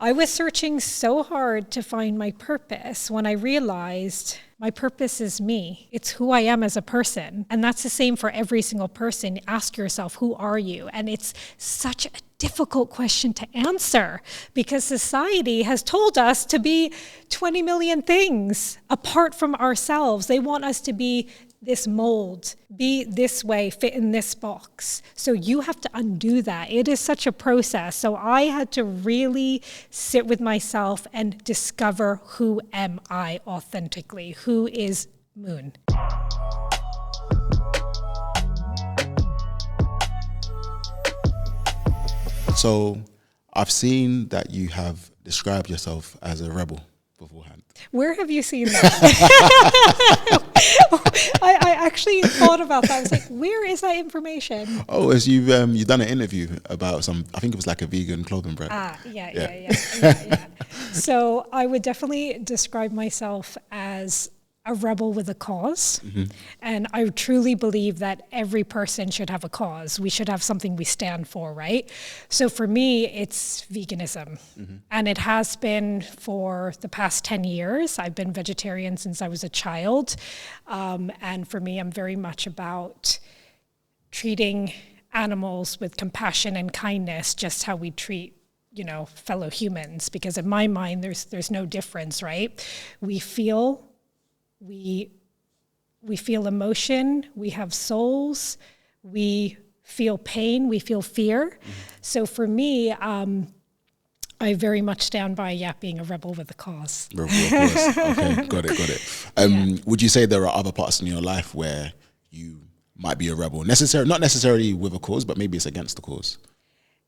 I was searching so hard to find my purpose when I realized my purpose is me. It's who I am as a person. And that's the same for every single person. Ask yourself, who are you? And it's such a difficult question to answer because society has told us to be 20 million things apart from ourselves. They want us to be this mold, be this way, fit in this box. So you have to undo that. It is such a process. So I had to really sit with myself and discover, who am I authentically? Who is Moon? So I've seen that you have described yourself as a rebel beforehand. Where have you seen that? I actually thought about that. I was like, where is that information? Oh, as you've done an interview about I think it was like a vegan clothing brand. Yeah. So I would definitely describe myself as a rebel with a cause. Mm-hmm. And I truly believe that every person should have a cause. We should have something we stand for, right? So for me, it's veganism. Mm-hmm. And it has been for the past 10 years. I've been vegetarian since I was a child. And for me, I'm very much about treating animals with compassion and kindness, just how we treat fellow humans. Because in my mind, there's no difference, right? We feel emotion, we have souls, we feel pain, we feel fear. Mm-hmm. So for me, I very much stand by, being a rebel with a cause. Rebel with a cause. Okay, got it. Would you say there are other parts in your life where you might be a rebel? Not necessarily with a cause, but maybe it's against the cause?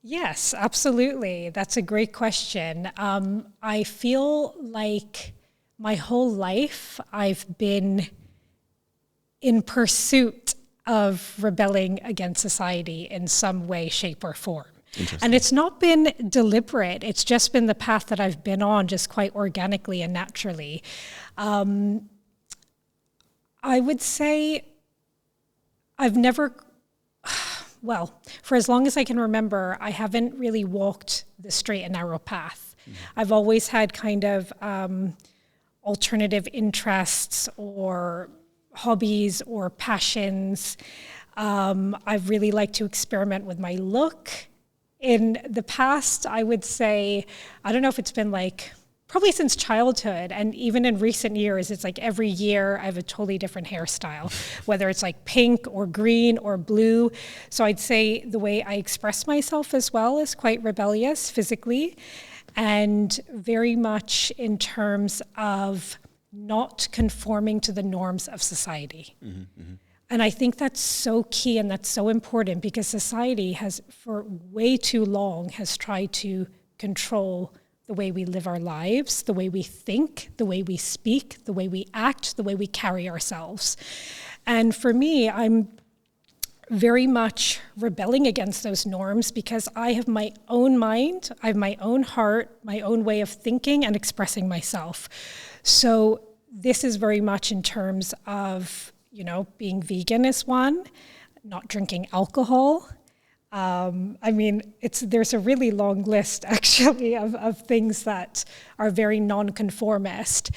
Yes, absolutely. That's a great question. I feel like my whole life, I've been in pursuit of rebelling against society in some way, shape, or form. And it's not been deliberate. It's just been the path that I've been on, just quite organically and naturally. I would say I've never, for as long as I can remember, I haven't really walked the straight and narrow path. Mm-hmm. I've always had kind of alternative interests or hobbies or passions. I've really liked to experiment with my look. In the past, I would say, I don't know if it's been probably since childhood, and even in recent years, it's every year I have a totally different hairstyle, whether it's pink or green or blue. So I'd say the way I express myself as well is quite rebellious physically. And very much in terms of not conforming to the norms of society. Mm-hmm, mm-hmm. And I think that's so key and that's so important because society has, for way too long, has tried to control the way we live our lives, the way we think, the way we speak, the way we act, the way we carry ourselves. And for me, I'm very much rebelling against those norms because I have my own mind, I have my own heart, my own way of thinking and expressing myself. So this is very much in terms of, being vegan is one, not drinking alcohol. There's a really long list actually of things that are very non-conformist.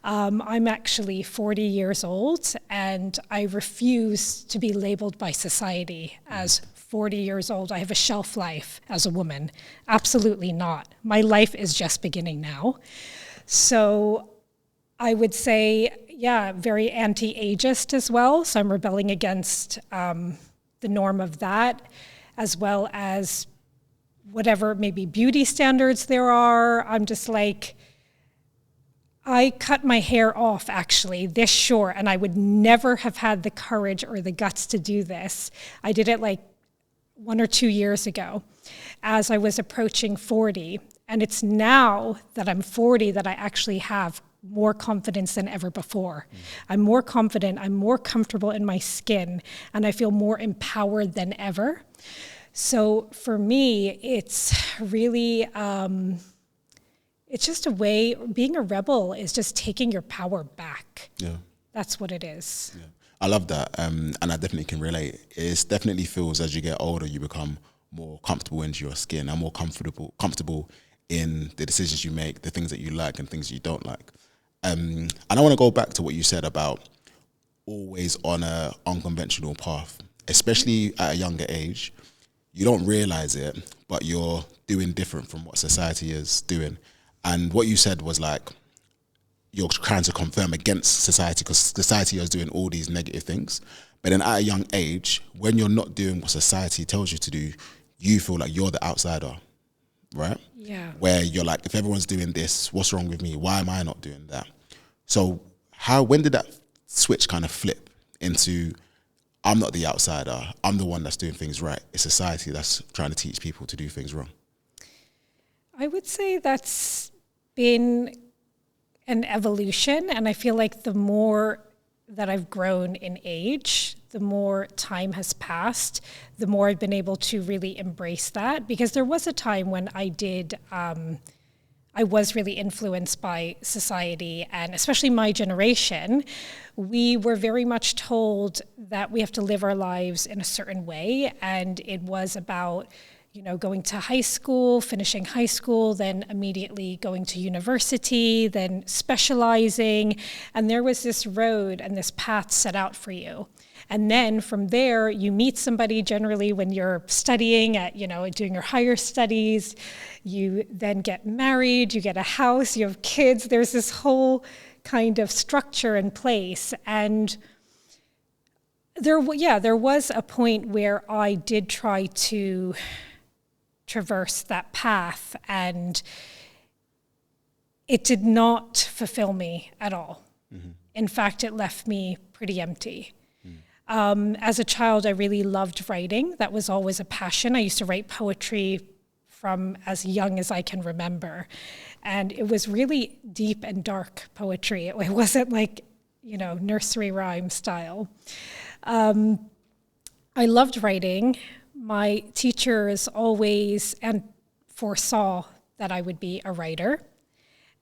I'm actually 40 years old and I refuse to be labeled by society as 40 years old. I have a shelf life as a woman. Absolutely not. My life is just beginning now. So I would say, very anti-ageist as well. So I'm rebelling against the norm of that, as well as whatever maybe beauty standards there are. I'm just I cut my hair off actually this short, and I would never have had the courage or the guts to do this. I did it 1 or 2 years ago as I was approaching 40. And it's now that I'm 40 that I actually have more confidence than ever before. I'm more confident, I'm more comfortable in my skin, and I feel more empowered than ever. So for me, it's really, it's just a way, being a rebel is just taking your power back. Yeah. That's what it is. Yeah. I love that, and I definitely can relate. It definitely feels as you get older, you become more comfortable into your skin and more comfortable in the decisions you make, the things that you like and things you don't like. And I want to go back to what you said about always on a unconventional path, especially at a younger age. You don't realize it, but you're doing different from what society is doing. And what you said was like, you're trying to confirm against society because society is doing all these negative things. But then at a young age, when you're not doing what society tells you to do, you feel like you're the outsider, right? Yeah. Where you're like, if everyone's doing this, what's wrong with me? Why am I not doing that? So when did that switch kind of flip into, I'm not the outsider, I'm the one that's doing things right. It's society that's trying to teach people to do things wrong? I would say that's been an evolution, and I feel like the more that I've grown in age, the more time has passed, the more I've been able to really embrace that, because there was a time when I was really influenced by society, and especially my generation. We were very much told that we have to live our lives in a certain way, and it was about, going to high school, finishing high school, then immediately going to university, then specializing. And there was this road and this path set out for you. And then from there, you meet somebody generally when you're studying at, doing your higher studies. You then get married, you get a house, you have kids. There's this whole kind of structure in place. And there was a point where I did try to traverse that path, and it did not fulfill me at all. Mm-hmm. In fact, it left me pretty empty. As a child, I really loved writing. That was always a passion. I used to write poetry from as young as I can remember. And it was really deep and dark poetry. It wasn't like, nursery rhyme style. I loved writing. My teachers always foresaw that I would be a writer.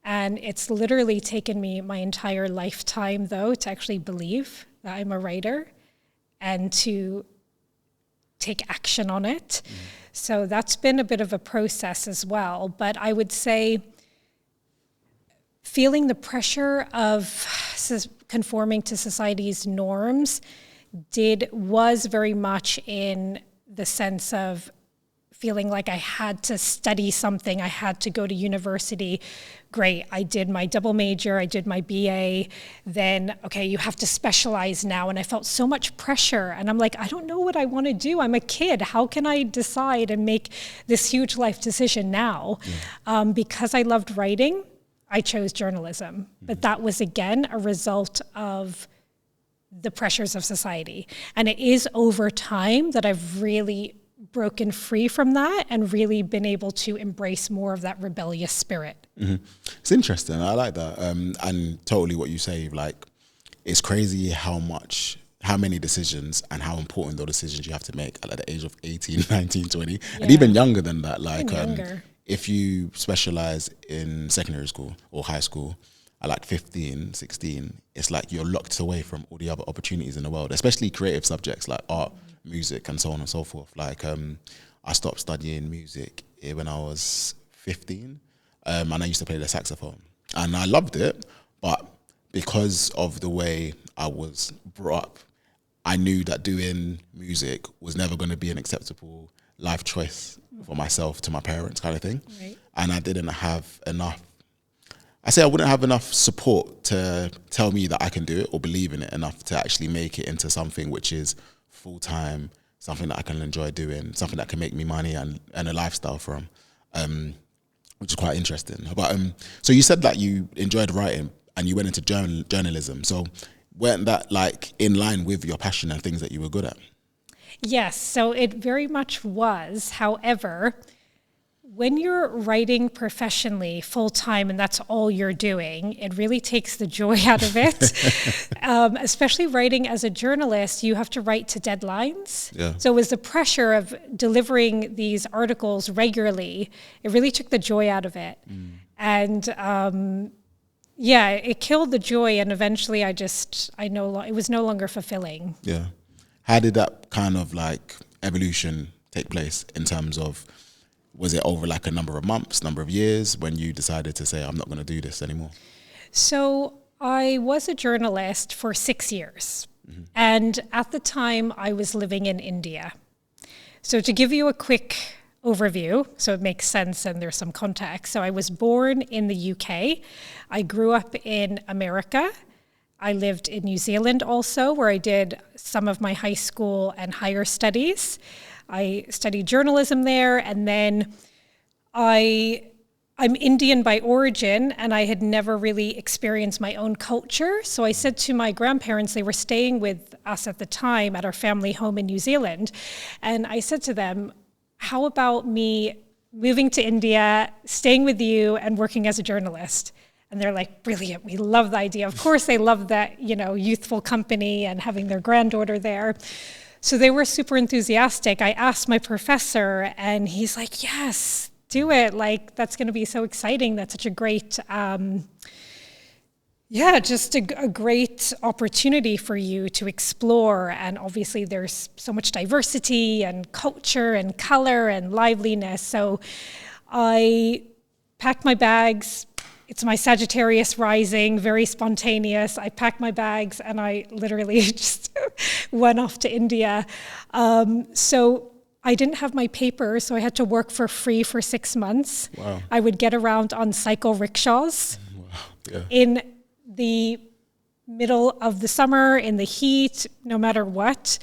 And it's literally taken me my entire lifetime, though, to actually believe that I'm a writer and to take action on it. Mm. So that's been a bit of a process as well. But I would say feeling the pressure of conforming to society's norms was very much in the sense of feeling like I had to study something, I had to go to university. Great, I did my double major, I did my BA, then, okay, you have to specialize now. And I felt so much pressure. And I'm like, I don't know what I want to do. I'm a kid. How can I decide and make this huge life decision now? Yeah. Because I loved writing, I chose journalism. Mm-hmm. But that was, again, a result of the pressures of society. And it is over time that I've really broken free from that and really been able to embrace more of that rebellious spirit. Mm-hmm. It's interesting. I like that. And totally what you say, like, it's crazy how many decisions and how important those decisions you have to make at the age of 18, 19, 20, yeah. And even younger than that. Like, if you specialize in secondary school or high school, at like 15, 16, it's like you're locked away from all the other opportunities in the world, especially creative subjects like art, music, and so on and so forth. Like, I stopped studying music when I was 15, and I used to play the saxophone. And I loved it, but because of the way I was brought up, I knew that doing music was never going to be an acceptable life choice for myself, to my parents, kind of thing. Right. And I didn't have enough. I wouldn't have enough support to tell me that I can do it or believe in it enough to actually make it into something which is full-time, something that I can enjoy doing, something that can make me money and a lifestyle from, which is quite interesting. But so you said that you enjoyed writing and you went into journalism. So weren't that like in line with your passion and things that you were good at? Yes, so it very much was. However, when you're writing professionally full-time and that's all you're doing, it really takes the joy out of it. Especially writing as a journalist, you have to write to deadlines. Yeah. So it was the pressure of delivering these articles regularly. It really took the joy out of it. Mm. And it killed the joy. And eventually it was no longer fulfilling. Yeah. How did that kind of like evolution take place in terms of was it over like a number of months, number of years when you decided to say, I'm not going to do this anymore? So I was a journalist for 6 years. And at the time I was living in India. So to give you a quick overview, so it makes sense and there's some context. So I was born in the UK. I grew up in America. I lived in New Zealand also, where I did some of my high school and higher studies. I studied journalism there, and then I'm Indian by origin, and I had never really experienced my own culture. So I said to my grandparents, they were staying with us at the time at our family home in New Zealand, and I said to them, how about me moving to India, staying with you, and working as a journalist? And they're like, brilliant, we love the idea. Of course, they love that, youthful company and having their granddaughter there. So they were super enthusiastic. I asked my professor, and he's like, yes, do it. Like, that's going to be so exciting. That's such a great, just a great opportunity for you to explore. And obviously there's so much diversity and culture and color and liveliness. So I packed my bags. It's my Sagittarius rising, very spontaneous. I packed my bags and I literally just went off to India. So I didn't have my papers, so I had to work for free for 6 months. Wow. I would get around on cycle rickshaws. Wow. Yeah. In the middle of the summer, in the heat, no matter what.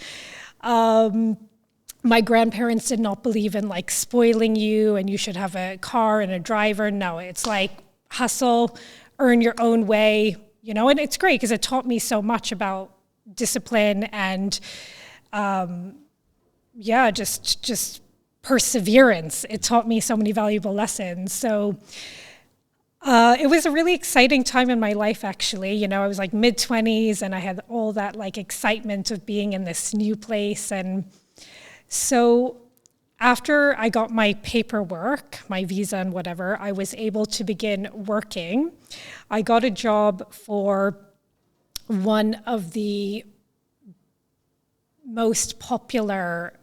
My grandparents did not believe in like spoiling you and you should have a car and a driver. No, it's like hustle, earn your own way, and it's great because it taught me so much about discipline and just perseverance. It taught me so many valuable lessons. So it was a really exciting time in my life, actually. I was like mid-20s and I had all that like excitement of being in this new place. And so after I got my paperwork, my visa and whatever, I was able to begin working. I got a job for one of the most popular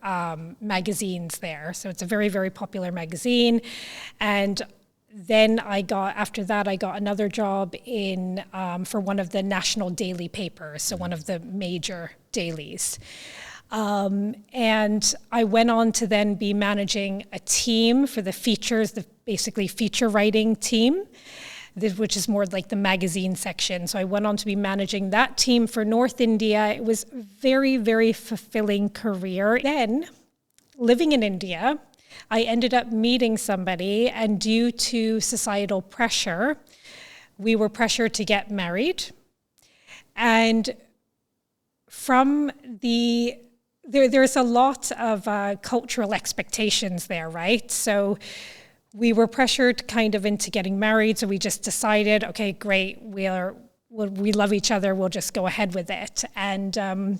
magazines there. So it's a very, very popular magazine. And then after that, I got another job for one of the national daily papers, so one of the major dailies. And I went on to then be managing a team for the features, basically feature writing team, which is more like the magazine section. So I went on to be managing that team for North India. It was a very, very fulfilling career. Then, living in India, I ended up meeting somebody, and due to societal pressure, we were pressured to get married. And from there's a lot of cultural expectations there, right? So we were pressured kind of into getting married. So we just decided, okay, great, we love each other. We'll just go ahead with it. And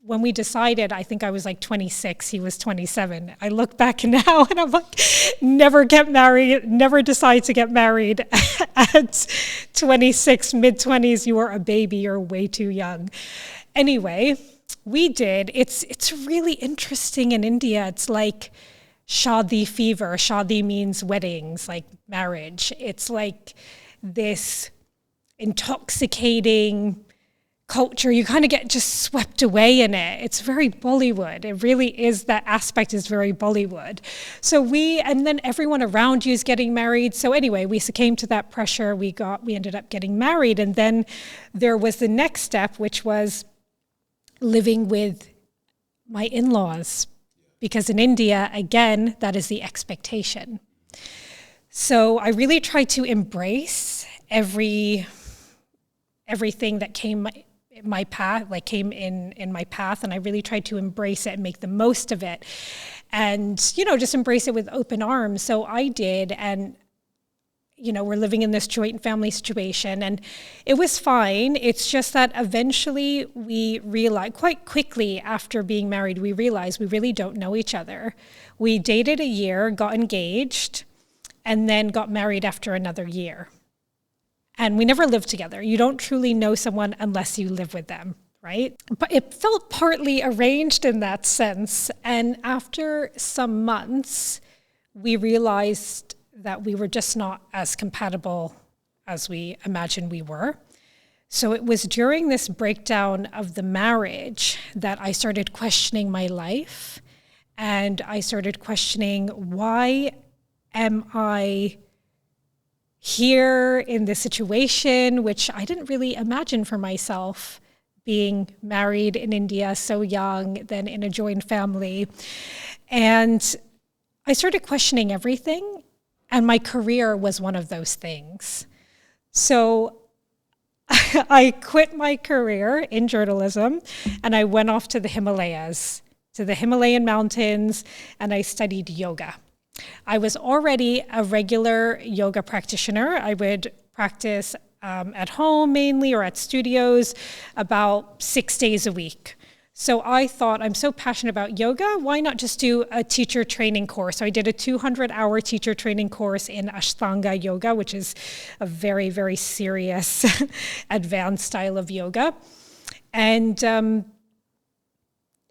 when we decided, I think I was like 26, he was 27. I look back now and I'm like, never get married, never decide to get married at 26, mid-20s, you are a baby, you're way too young. Anyway, we did. It's really interesting in India. It's like shadi fever. Shadi means weddings, like marriage. It's like this intoxicating culture. You kind of get just swept away in it. It's very Bollywood. It really is. That aspect is very Bollywood. So and then everyone around you is getting married. So anyway, we succumbed to that pressure. We ended up getting married. And then there was the next step, which was living with my in-laws, because in India, again, that is the expectation. So I really tried to embrace everything that came in my path, in my path, and I really tried to embrace it and make the most of it, and just embrace it with open arms. So I did, and we're living in this joint family situation, and it was fine. It's just that eventually we realized, quite quickly after being married, we realized we really don't know each other. We dated a year, got engaged, and then got married after another year. And we never lived together. You don't truly know someone unless you live with them, right? But it felt partly arranged in that sense. And after some months, we realized that we were just not as compatible as we imagined we were. So it was during this breakdown of the marriage that I started questioning my life, and I started questioning, why am I here in this situation, which I didn't really imagine for myself, being married in India so young, then in a joint family. And I started questioning everything, and my career was one of those things. So I quit my career in journalism, and I went off to the Himalayas, to the Himalayan mountains, and I studied yoga. I was already a regular yoga practitioner. I would practice at home mainly, or at studios, about 6 days a week. So I thought, I'm so passionate about yoga, why not just do a teacher training course? So I did a 200-hour teacher training course in Ashtanga yoga, which is a very, very serious advanced style of yoga. And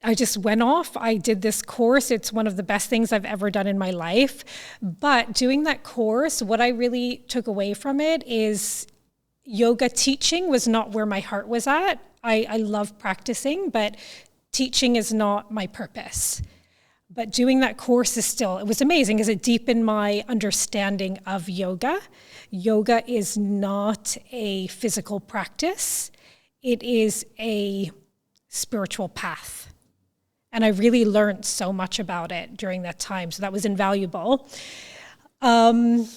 I just went off. I did this course. It's one of the best things I've ever done in my life. But doing that course, what I really took away from it is yoga teaching was not where my heart was at. I love practicing, but teaching is not my purpose. But doing that course is still, it was amazing because it deepened my understanding of yoga. Yoga is not a physical practice. It is a spiritual path. And I really learned so much about it during that time. So that was invaluable. And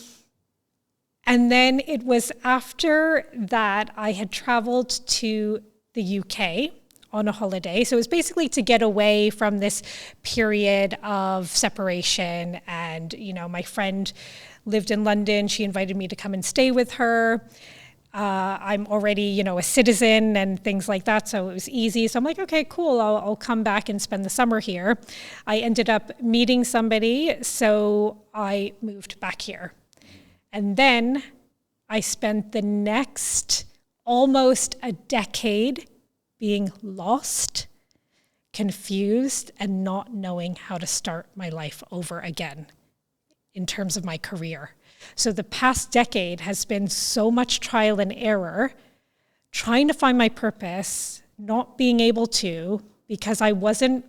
then it was after that I had traveled to the UK on a holiday. So it was basically to get away from this period of separation. And, you know, my friend lived in London. She invited me to come and stay with her. I'm already, you know, a citizen and things like that, so it was easy. So I'm like, okay, cool, I'll come back and spend the summer here. I ended up meeting somebody, so I moved back here. And then I spent the next almost a decade being lost, confused, and not knowing how to start my life over again in terms of my career. So the past decade has been so much trial and error, trying to find my purpose, not being able to, because I wasn't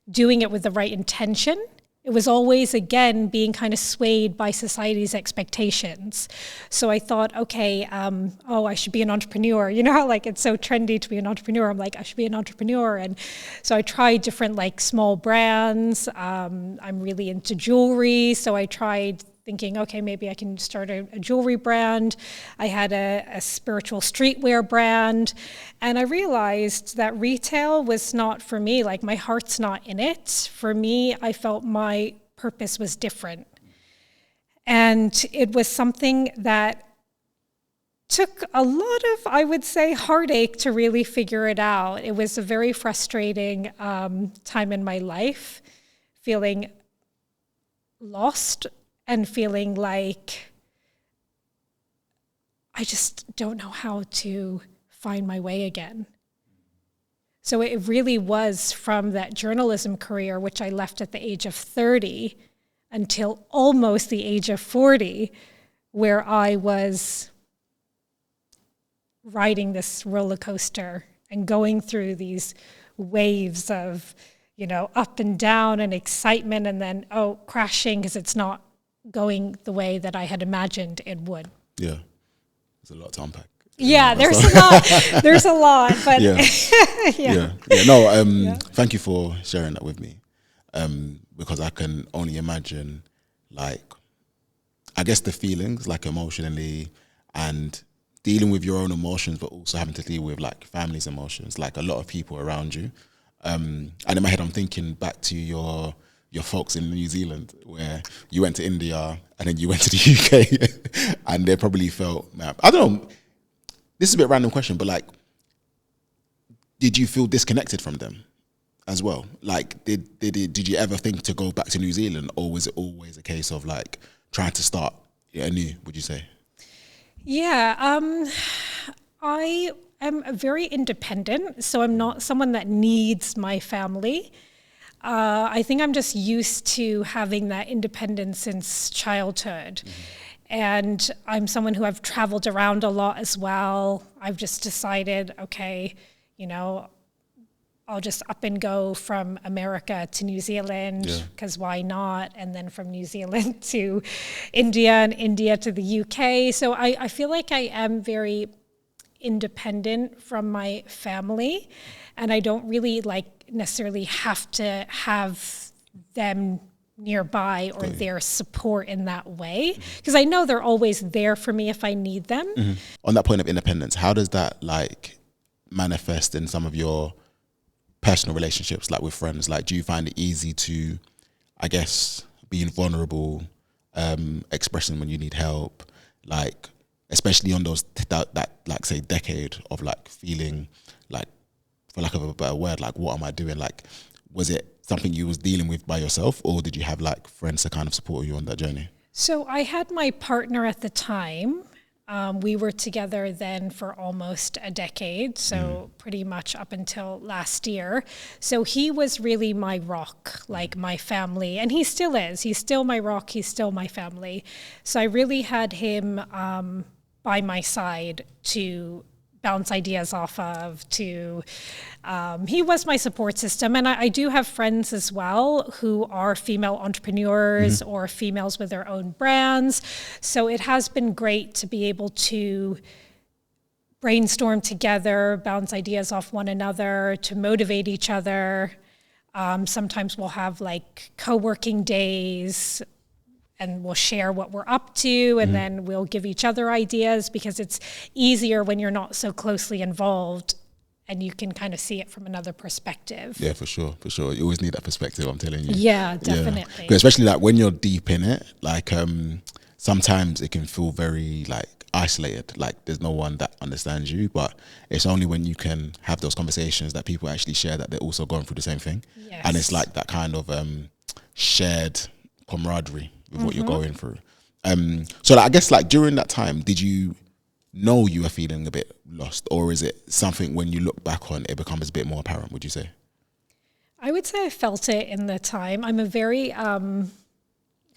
doing it with the right intention. It was always, again, being kind of swayed by society's expectations. So I thought, okay, I should be an entrepreneur. You know how like it's so trendy to be an entrepreneur. I'm like, I should be an entrepreneur. And so I tried different like small brands. I'm really into jewelry. So I tried thinking, okay, maybe I can start a jewelry brand. I had a spiritual streetwear brand. And I realized that retail was not for me, like my heart's not in it. For me, I felt my purpose was different. And it was something that took a lot of, I would say, heartache to really figure it out. It was a very frustrating time in my life, feeling lost and feeling like I just don't know how to find my way again. So it really was from that journalism career, which I left at the age of 30, until almost the age of 40, where I was riding this roller coaster and going through these waves of, you know, up and down and excitement, and then, crashing because it's not going the way that I had imagined it would. Yeah, there's a lot to unpack. Yeah, there's a lot. There's a lot, but yeah. No, thank you for sharing that with me, because I can only imagine, like, I guess the feelings, like emotionally, and dealing with your own emotions, but also having to deal with like family's emotions, like a lot of people around you. And in my head, I'm thinking back to your folks in New Zealand, where you went to India and then you went to the UK, and they probably felt, man, I don't know, this is a bit random question, but like, did you feel disconnected from them as well? Like, did you ever think to go back to New Zealand, or was it always a case of like trying to start anew, would you say? Yeah, I am very independent, so I'm not someone that needs my family. I think I'm just used to having that independence since childhood. And I'm someone who I've traveled around a lot as well. I've just decided, okay, you know, I'll just up and go from America to New Zealand, because why not? And then from New Zealand to India, and India to the UK. So I feel like I am very independent from my family, and I don't really like necessarily have to have them nearby or their support in that way, because I know they're always there for me if I need them. On that point of independence, how does that like manifest in some of your personal relationships, like with friends? Like, do you find it easy to, I guess, being vulnerable, expressing when you need help, like especially on those that like say decade of like feeling like, for lack of a better word, like what am I doing? Like, was it something you was dealing with by yourself, or did you have like friends to kind of support you on that journey? So I had my partner at the time. We were together then for almost a decade, so pretty much up until last year. So he was really my rock, like my family, and he still is. He's still my rock. He's still my family. So I really had him by my side to bounce ideas off of, to he was my support system. And I do have friends as well who are female entrepreneurs or females with their own brands. So it has been great to be able to brainstorm together, bounce ideas off one another, to motivate each other. Sometimes we'll have like co-working days, and we'll share what we're up to, and then we'll give each other ideas, because it's easier when you're not so closely involved and you can kind of see it from another perspective. Yeah, for sure, for sure. You always need that perspective, I'm telling you. Yeah, definitely. Yeah. Especially like when you're deep in it, like sometimes it can feel very like isolated, like there's no one that understands you, but it's only when you can have those conversations that people actually share that they're also going through the same thing. Yes. And it's like that kind of shared camaraderie with what you're going through. So like, I guess like during that time, did you know you were feeling a bit lost, or is it something when you look back on it becomes a bit more apparent, would you say? I would say I felt it in the time. I'm a very kind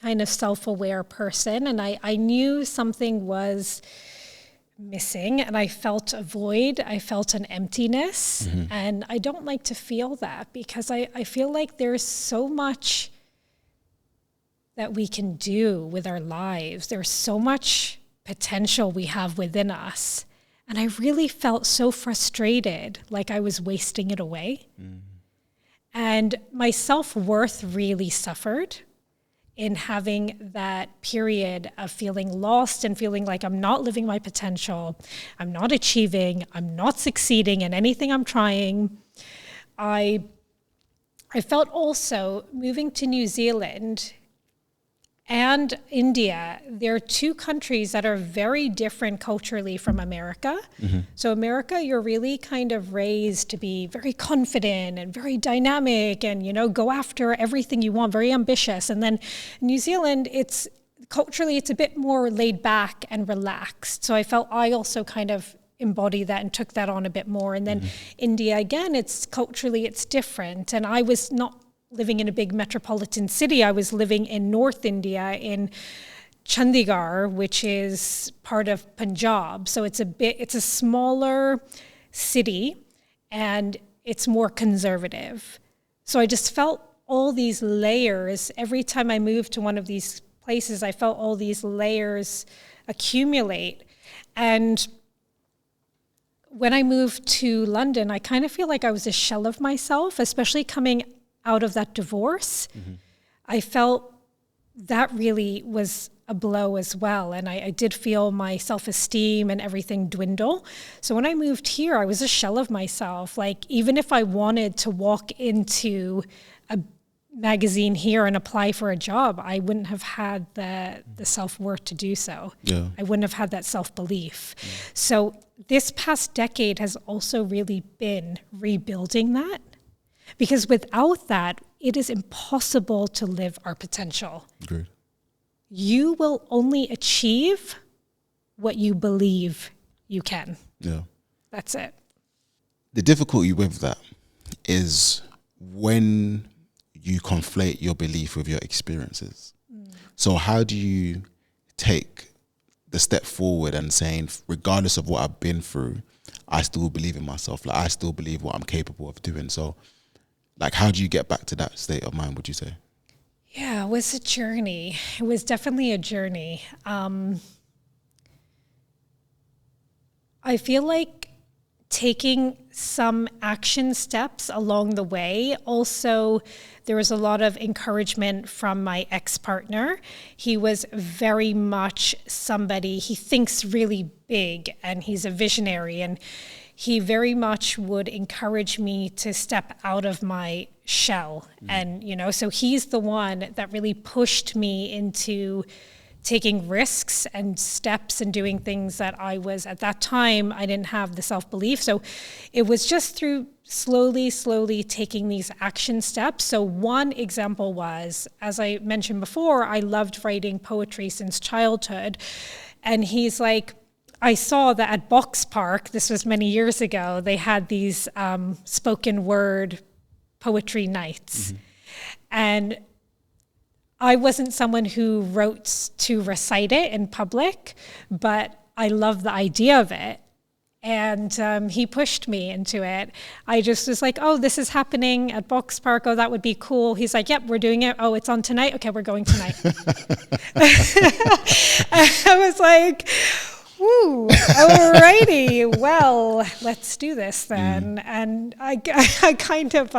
of self-aware person, and I knew something was missing, and I felt a void. I felt an emptiness, and I don't like to feel that, because I feel like there's so much that we can do with our lives. There's so much potential we have within us. And I really felt so frustrated, like I was wasting it away. And my self-worth really suffered in having that period of feeling lost and feeling like I'm not living my potential, I'm not achieving, I'm not succeeding in anything I'm trying. I felt also moving to New Zealand and India, they're two countries that are very different culturally from America. So America, you're really kind of raised to be very confident and very dynamic and, you know, go after everything you want, very ambitious. And then New Zealand, it's culturally, it's a bit more laid back and relaxed. So I felt I also kind of embodied that and took that on a bit more. And then India, again, it's culturally, it's different. And I was not living in a big metropolitan city. I was living in North India, in Chandigarh, which is part of Punjab. So it's a smaller city, and it's more conservative. So I just felt all these layers. Every time I moved to one of these places, I felt all these layers accumulate. And when I moved to London, I kind of feel like I was a shell of myself, especially coming out of that divorce. I felt that really was a blow as well. And I did feel my self-esteem and everything dwindle. So when I moved here, I was a shell of myself. Like, even if I wanted to walk into a magazine here and apply for a job, I wouldn't have had the self-worth to do so. Yeah. I wouldn't have had that self-belief. So this past decade has also really been rebuilding that. Because without that, it is impossible to live our potential. Agreed. You will only achieve what you believe you can. Yeah. That's it. The difficulty with that is when you conflate your belief with your experiences. So how do you take the step forward and saying, regardless of what I've been through, I still believe in myself. Like, I still believe what I'm capable of doing. So, like, how do you get back to that state of mind, would you say? Yeah, it was a journey. It was definitely a journey. I feel like taking some action steps along the way. Also, there was a lot of encouragement from my ex-partner. He was very much somebody, he thinks really big and he's a visionary, and he very much would encourage me to step out of my shell. And, you know, so he's the one that really pushed me into taking risks and steps and doing things that I was, at that time, I didn't have the self-belief. So it was just through slowly taking these action steps. So one example was, as I mentioned before, I loved writing poetry since childhood. And he's like, I saw that at Box Park, this was many years ago, they had these spoken word poetry nights. And I wasn't someone who wrote to recite it in public, but I love the idea of it. And he pushed me into it. I just was like, oh, this is happening at Box Park. Oh, that would be cool. He's like, yep, we're doing it. Oh, it's on tonight. Okay, we're going tonight. I was like, woo, alrighty. Well, let's do this then. And I kind of...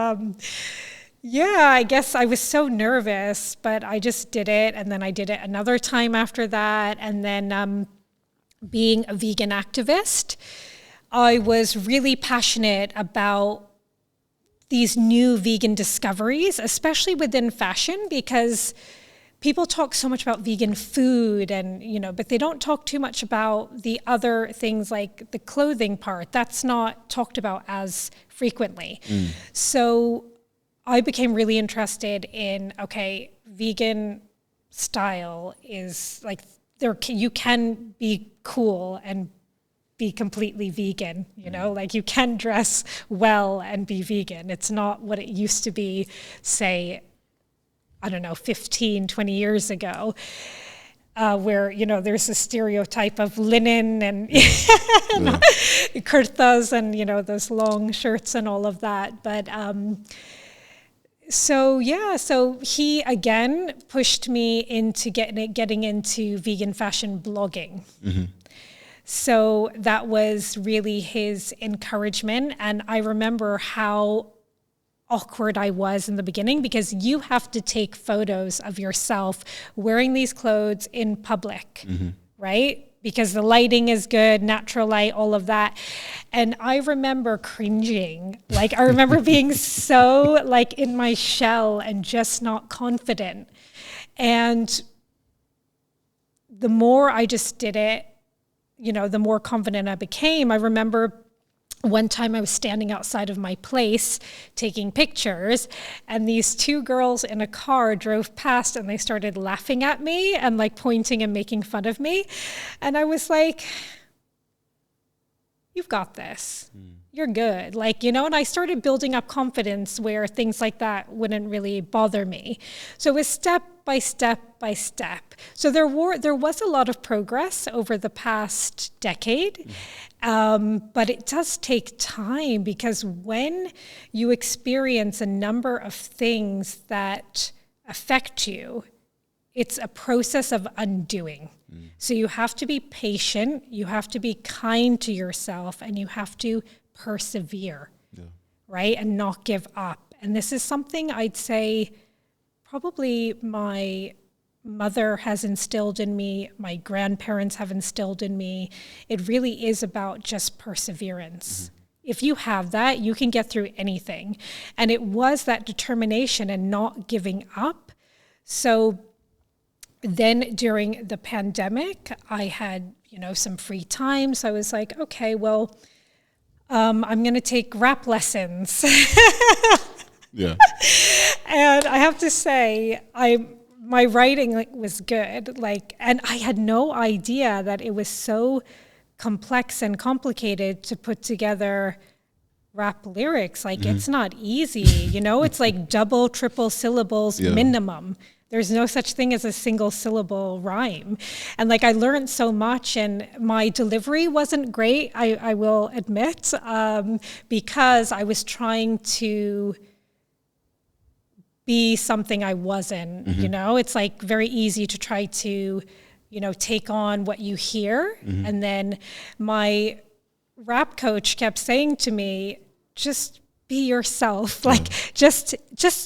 yeah, I guess I was so nervous, but I just did it. And then I did it another time after that. And then being a vegan activist, I was really passionate about these new vegan discoveries, especially within fashion, because people talk so much about vegan food and, you know, but they don't talk too much about the other things like the clothing part. That's not talked about as frequently. So I became really interested in, okay, vegan style is like, you can be cool and be completely vegan, you know, like you can dress well and be vegan. It's not what it used to be, say, I don't know, 15, 20 years ago, where, you know, there's a stereotype of linen and kurtas and, you know, those long shirts and all of that. But, so he again pushed me into getting into vegan fashion blogging. So that was really his encouragement. And I remember how awkward I was in the beginning, because you have to take photos of yourself wearing these clothes in public, right? Because the lighting is good, natural light, all of that. And I remember cringing. Like, I remember being so like in my shell and just not confident. And the more I just did it, you know, the more confident I became. I remember one time I was standing outside of my place taking pictures, and these two girls in a car drove past and they started laughing at me and like pointing and making fun of me. And I was like, you've got this. You're good. Like, you know, and I started building up confidence where things like that wouldn't really bother me. So it was step by step by step. So there was a lot of progress over the past decade. But it does take time, because when you experience a number of things that affect you, it's a process of undoing. So you have to be patient, you have to be kind to yourself, and you have to persevere, right? And not give up. And this is something I'd say probably my mother has instilled in me, my grandparents have instilled in me. It really is about just perseverance. If you have that, you can get through anything. And it was that determination and not giving up. So then during the pandemic, I had, you know, some free time. So I was like, okay, well, I'm going to take rap lessons. Yeah. And I have to say, my writing was good, and I had no idea that it was so complex and complicated to put together rap lyrics. Like it's not easy, you know, it's like double, triple syllables minimum. There's no such thing as a single syllable rhyme. And like I learned so much, and my delivery wasn't great, I will admit, because I was trying to be something I wasn't, you know? It's like very easy to try to, you know, take on what you hear. And then my rap coach kept saying to me, just be yourself. Like just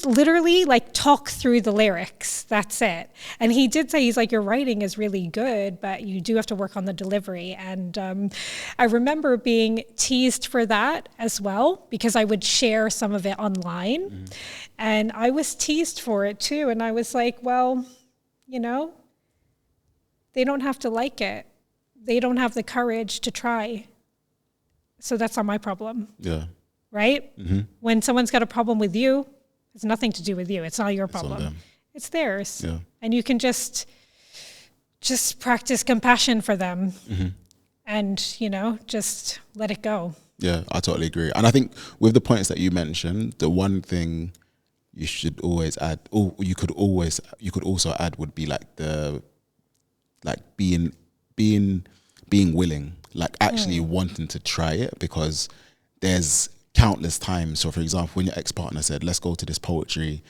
literally like talk through the lyrics. That's it. And he did say, he's like, your writing is really good, but you do have to work on the delivery. And I remember being teased for that as well, because I would share some of it online and I was teased for it too. And I was like, well, you know, they don't have to like it. They don't have the courage to try. So that's not my problem. Yeah. Right? When someone's got a problem with you, it's nothing to do with you. It's not your problem. It's theirs. Yeah. And you can just practice compassion for them and, you know, just let it go. Yeah, I totally agree. And I think with the points that you mentioned, the one thing you should always add, or you could also add would be like being willing, like actually wanting to try it, because there's countless times. So for example, when your ex-partner said, let's go to this poetry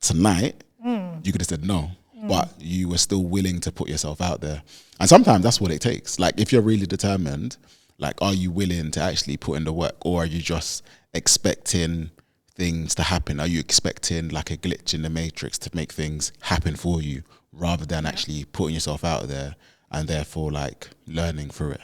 tonight, you could have said no, but you were still willing to put yourself out there. And sometimes that's what it takes. Like if you're really determined, like are you willing to actually put in the work, or are you just expecting things to happen? Are you expecting like a glitch in the matrix to make things happen for you, rather than actually putting yourself out there and therefore like learning through it?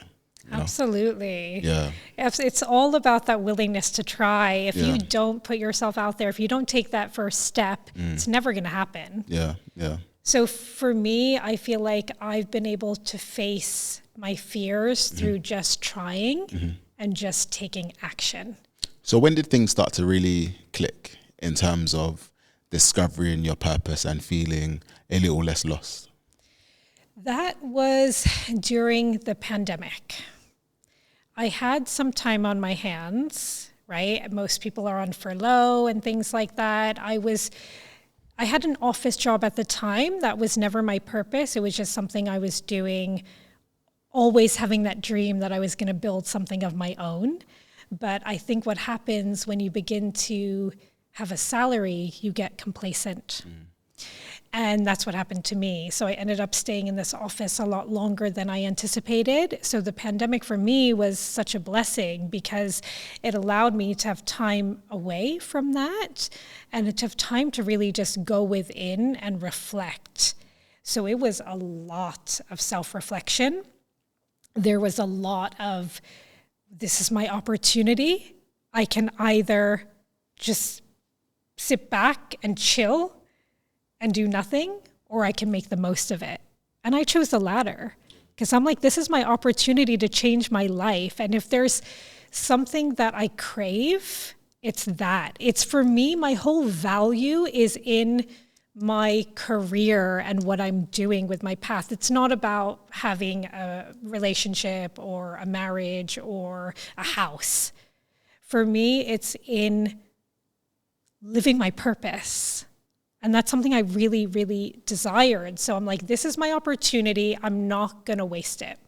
Absolutely. Yeah. It's all about that willingness to try. If you don't put yourself out there, if you don't take that first step, it's never going to happen. Yeah. Yeah. So for me, I feel like I've been able to face my fears through just trying and just taking action. So when did things start to really click in terms of discovering your purpose and feeling a little less lost? That was during the pandemic. I had some time on my hands, right? Most people are on furlough and things like that. I had an office job at the time. That was never my purpose. It was just something I was doing, always having that dream that I was going to build something of my own. But I think what happens when you begin to have a salary, you get complacent. And that's what happened to me. So I ended up staying in this office a lot longer than I anticipated. So the pandemic for me was such a blessing, because it allowed me to have time away from that and to have time to really just go within and reflect. So it was a lot of self-reflection. There was a lot of, this is my opportunity. I can either just sit back and chill and do nothing, or I can make the most of it. And I chose the latter, because I'm like, this is my opportunity to change my life. And if there's something that I crave, it's that. It's, for me, my whole value is in my career and what I'm doing with my path. It's not about having a relationship or a marriage or a house. For me, it's in living my purpose. And that's something I really, really desired. So I'm like, this is my opportunity. I'm not going to waste it.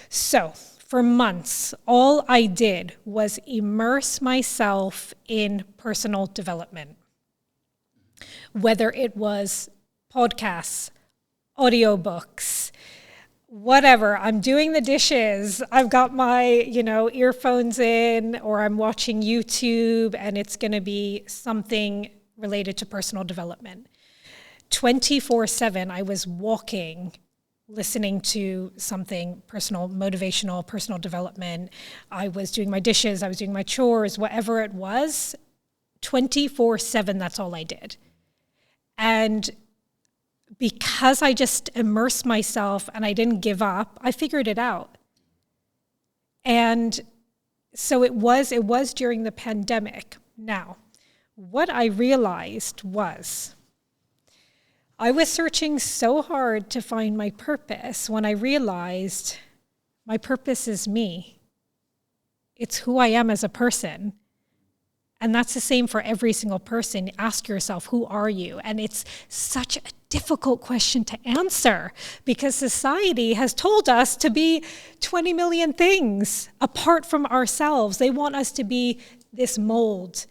So for months, all I did was immerse myself in personal development. Whether it was podcasts, audiobooks, whatever. I'm doing the dishes. I've got my, earphones in, or I'm watching YouTube, and it's going to be something related to personal development. 24/7, I was walking, listening to something personal, motivational, personal development. I was doing my dishes, I was doing my chores, whatever it was. 24/7, that's all I did. And because I just immersed myself and I didn't give up, I figured it out. And so it was during the pandemic. Now, what I realized was I was searching so hard to find my purpose when I realized my purpose is me. It's who I am as a person. And that's the same for every single person. Ask yourself, who are you? And it's such a difficult question to answer because society has told us to be 20 million things apart from ourselves. They want us to be this mold,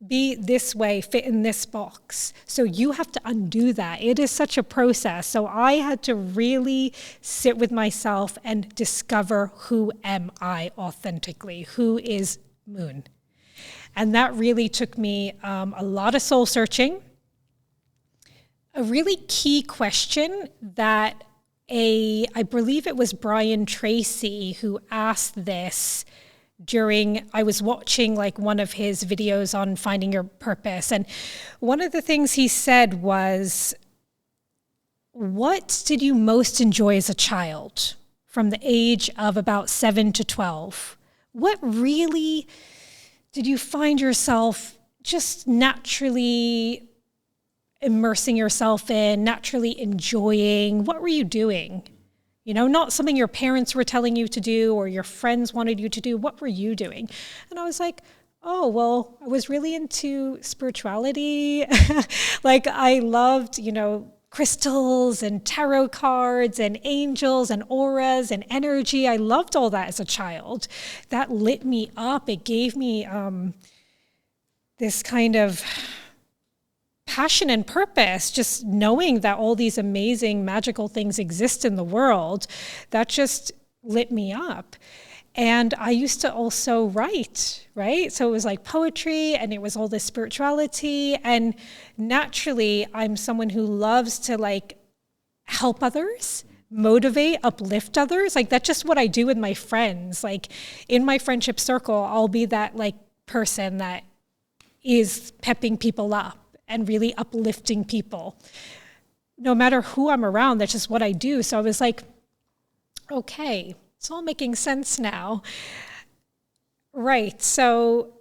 be this way, fit in this box. So you have to undo that. It is such a process. So I had to really sit with myself and discover, who am I authentically? Who is Moon? And that really took me a lot of soul searching. A really key question that I believe it was Brian Tracy who asked this during, I was watching like one of his videos on finding your purpose. And one of the things he said was, what did you most enjoy as a child from the age of about 7 to 12? What really did you find yourself just naturally immersing yourself in, naturally enjoying? What were you doing? You know, not something your parents were telling you to do or your friends wanted you to do. What were you doing? And I was like, oh, well, I was really into spirituality. Like I loved, you know, crystals and tarot cards and angels and auras and energy. I loved all that as a child. That lit me up. It gave me this kind of passion and purpose, just knowing that all these amazing magical things exist in the world. That just lit me up. And I used to also write, right? So it was like poetry and it was all this spirituality. And naturally, I'm someone who loves to like help others, motivate, uplift others. Like that's just what I do with my friends. Like in my friendship circle, I'll be that like person that is pepping people up and really uplifting people. No matter who I'm around, that's just what I do. So I was like, okay, it's all making sense now. Right, so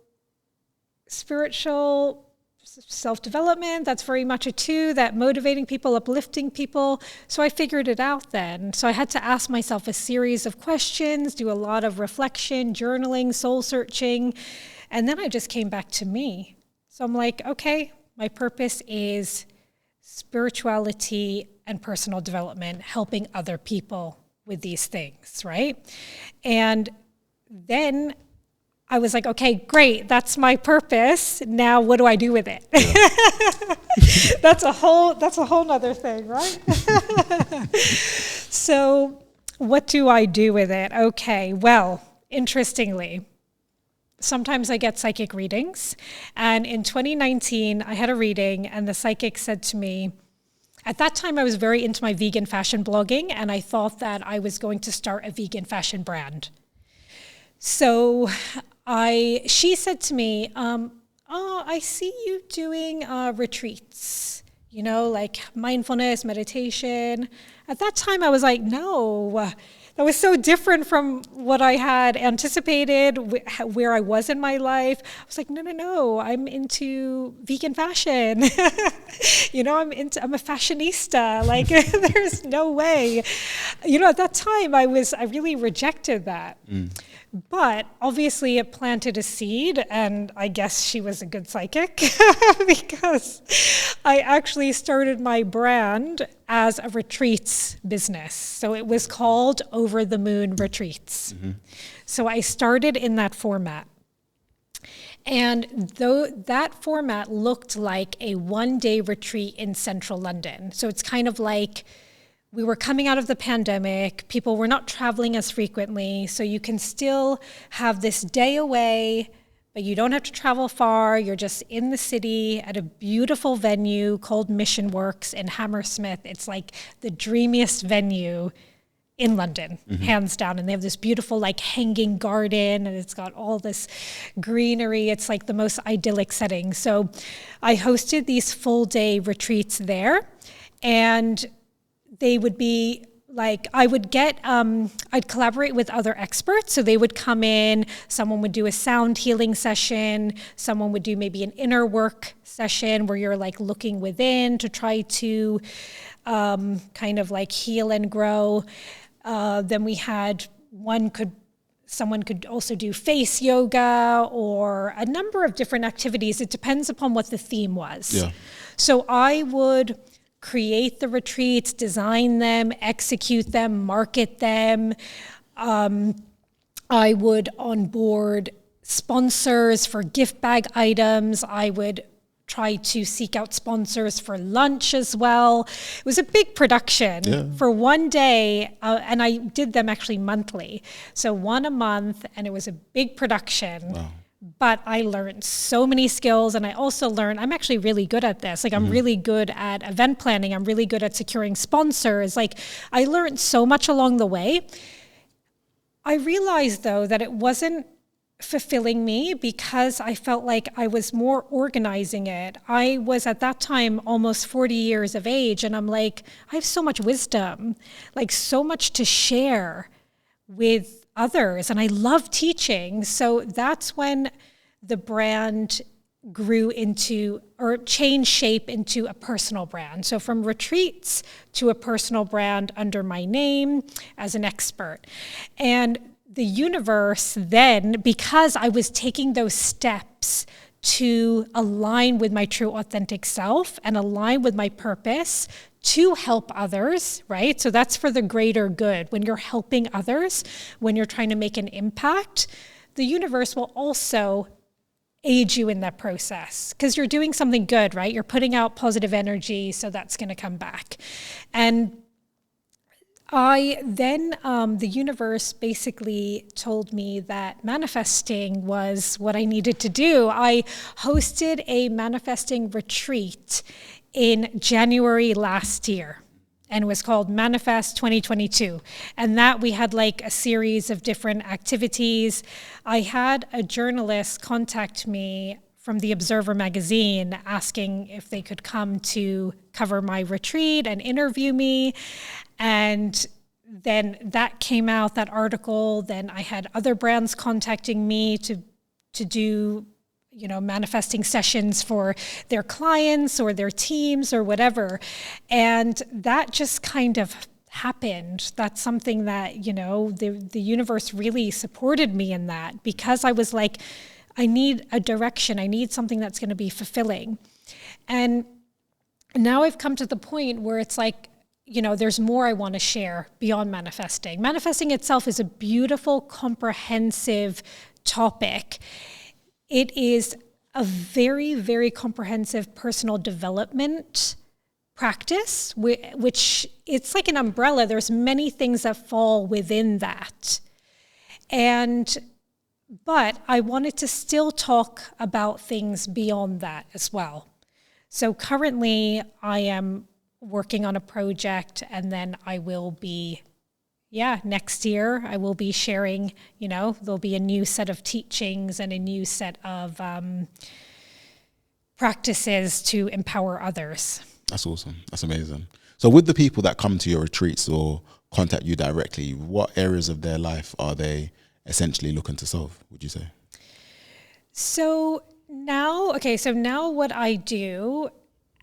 spiritual self-development, that's very much a two, that motivating people, uplifting people. So I figured it out then. So I had to ask myself a series of questions, do a lot of reflection, journaling, soul searching, and then I just came back to me. So I'm like, okay, my purpose is spirituality and personal development, helping other people with these things, right? And then I was like, okay, great, that's my purpose. Now what do I do with it? Yeah. That's a whole nother thing, right? So what do I do with it? Okay, well, interestingly, sometimes I get psychic readings. And in 2019, I had a reading and the psychic said to me, at that time, I was very into my vegan fashion blogging, and I thought that I was going to start a vegan fashion brand. So she said to me, I see you doing retreats, you know, like mindfulness, meditation. At that time, I was like, no, that was so different from what I had anticipated, where I was in my life. I was like, no, I'm into vegan fashion. You know, I'm a fashionista. Like, there's no way. You know, at that time, I really rejected that. But obviously it planted a seed, and I guess she was a good psychic because I actually started my brand as a retreats business. So it was called Over the Moon Retreats. Mm-hmm. So I started in that format. And though that format looked like a one-day retreat in central London. So it's kind of like we were coming out of the pandemic, people were not traveling as frequently, so you can still have this day away, but you don't have to travel far. You're just in the city at a beautiful venue called Mission Works in Hammersmith. It's like the dreamiest venue in London, mm-hmm. hands down. And they have this beautiful like hanging garden, and it's got all this greenery. It's like the most idyllic setting. So I hosted these full day retreats there, and they would be like, I'd collaborate with other experts. So they would come in, someone would do a sound healing session, someone would do maybe an inner work session where you're like looking within to try to kind of like heal and grow. Then we had one could someone could also do face yoga or a number of different activities. It depends upon what the theme was. Yeah. So I would create the retreats, design them, execute them, market them. I would onboard sponsors for gift bag items. I would try to seek out sponsors for lunch as well. It was a big production for one day, and I did them actually monthly. So one a month, and it was a big production. Wow. But I learned so many skills, and I also learned I'm actually really good at this. Like, I'm really good at event planning. I'm really good at securing sponsors. Like, I learned so much along the way. I realized, though, that it wasn't fulfilling me because I felt like I was more organizing it. I was at that time almost 40 years of age, and I'm like, I have so much wisdom, like so much to share with others, and I love teaching. So that's when the brand grew into, or changed shape into, a personal brand. So from retreats to a personal brand under my name as an expert. And the universe then, because I was taking those steps to align with my true authentic self and align with my purpose to help others, right? So that's for the greater good. When you're helping others, when you're trying to make an impact, the universe will also aid you in that process because you're doing something good, right? You're putting out positive energy, so that's going to come back. And the universe basically told me that manifesting was what I needed to do. I hosted a manifesting retreat in January last year, and it was called Manifest 2022. And that we had like a series of different activities. I had a journalist contact me from the Observer magazine asking if they could come to cover my retreat and interview me. And then that came out, that article. Then I had other brands contacting me to do, manifesting sessions for their clients or their teams or whatever. And that just kind of happened. That's something that, the universe really supported me in that, because I was like, I need a direction. I need something that's going to be fulfilling. And now I've come to the point where it's like, there's more I want to share beyond manifesting. Manifesting itself is a beautiful, comprehensive topic. It is a very, very comprehensive personal development practice, which it's like an umbrella. There's many things that fall within that. But I wanted to still talk about things beyond that as well. So currently I am working on a project, and then I will be, next year I will be sharing, there'll be a new set of teachings and a new set of practices to empower others. That's awesome. That's amazing. So with the people that come to your retreats or contact you directly, what areas of their life are they essentially looking to solve, would you say? So now what I do,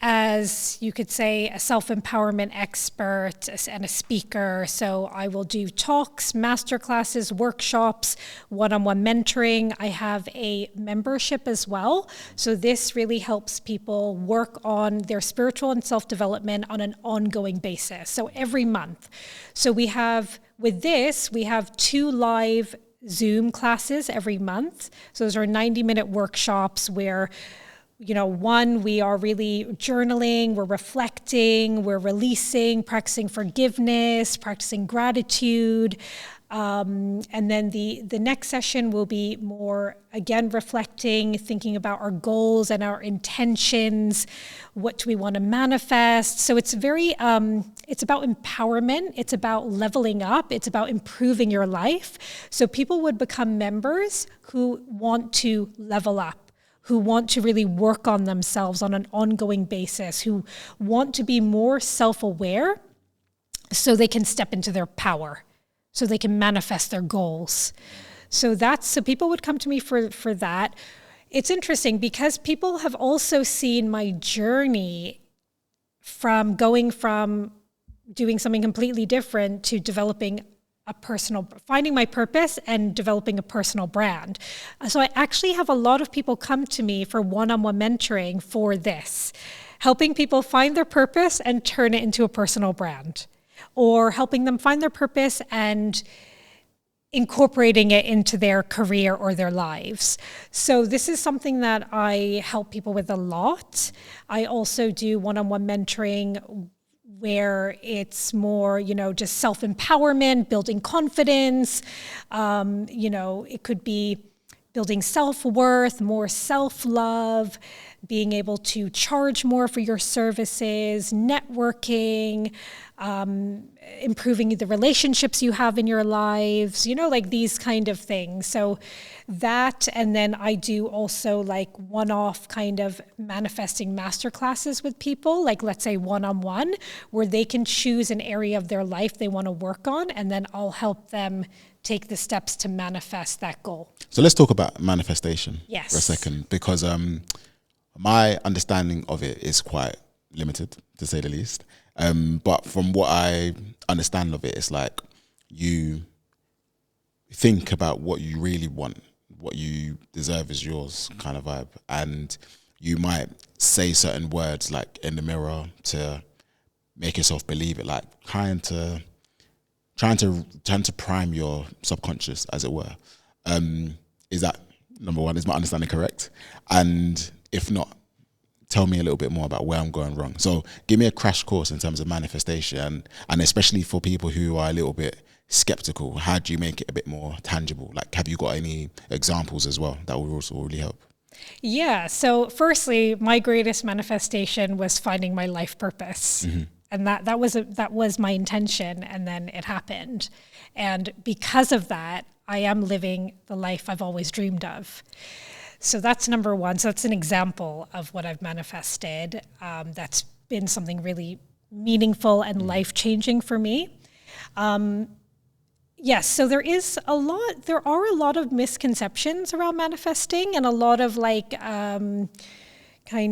as you could say, a self-empowerment expert and a speaker. So I will do talks, masterclasses, workshops, one-on-one mentoring. I have a membership as well. So this really helps people work on their spiritual and self-development on an ongoing basis. So every month. So we have 2 live Zoom classes every month. So those are 90-minute workshops where, one, we are really journaling, we're reflecting, we're releasing, practicing forgiveness, practicing gratitude. And then the next session will be more, again, reflecting, thinking about our goals and our intentions. What do we want to manifest? So it's very, it's about empowerment. It's about leveling up. It's about improving your life. So people would become members who want to level up, who want to really work on themselves on an ongoing basis, who want to be more self-aware so they can step into their power, so they can manifest their goals. So people would come to me for that. It's interesting because people have also seen my journey from going from doing something completely different to developing finding my purpose and developing a personal brand. So I actually have a lot of people come to me for one-on-one mentoring for this, helping people find their purpose and turn it into a personal brand, or helping them find their purpose and incorporating it into their career or their lives. So this is something that I help people with a lot. I also do one-on-one mentoring where it's more, just self-empowerment, building confidence. It could be building self-worth, more self-love, being able to charge more for your services, networking, improving the relationships you have in your lives, these kind of things. So that, and then I do also one-off kind of manifesting masterclasses with people, let's say one-on-one, where they can choose an area of their life they want to work on, and then I'll help them take the steps to manifest that goal. So let's talk about manifestation for a second, because my understanding of it is quite limited, to say the least. But from what I understand of it, it's like you think about what you really want, what you deserve is yours kind of vibe. And you might say certain words in the mirror to make yourself believe it, trying to prime your subconscious, as it were. Is that, number one, is my understanding correct? And if not, tell me a little bit more about where I'm going wrong. So give me a crash course in terms of manifestation, and especially for people who are a little bit skeptical, how do you make it a bit more tangible? Have you got any examples as well that will also really help? Yeah. So firstly, my greatest manifestation was finding my life purpose. Mm-hmm. And that was my intention, and then it happened. And because of that, I am living the life I've always dreamed of. So that's number one. So that's an example of what I've manifested. That's been something really meaningful and life-changing for me. Yes, so there are a lot of misconceptions around manifesting, and a lot of kind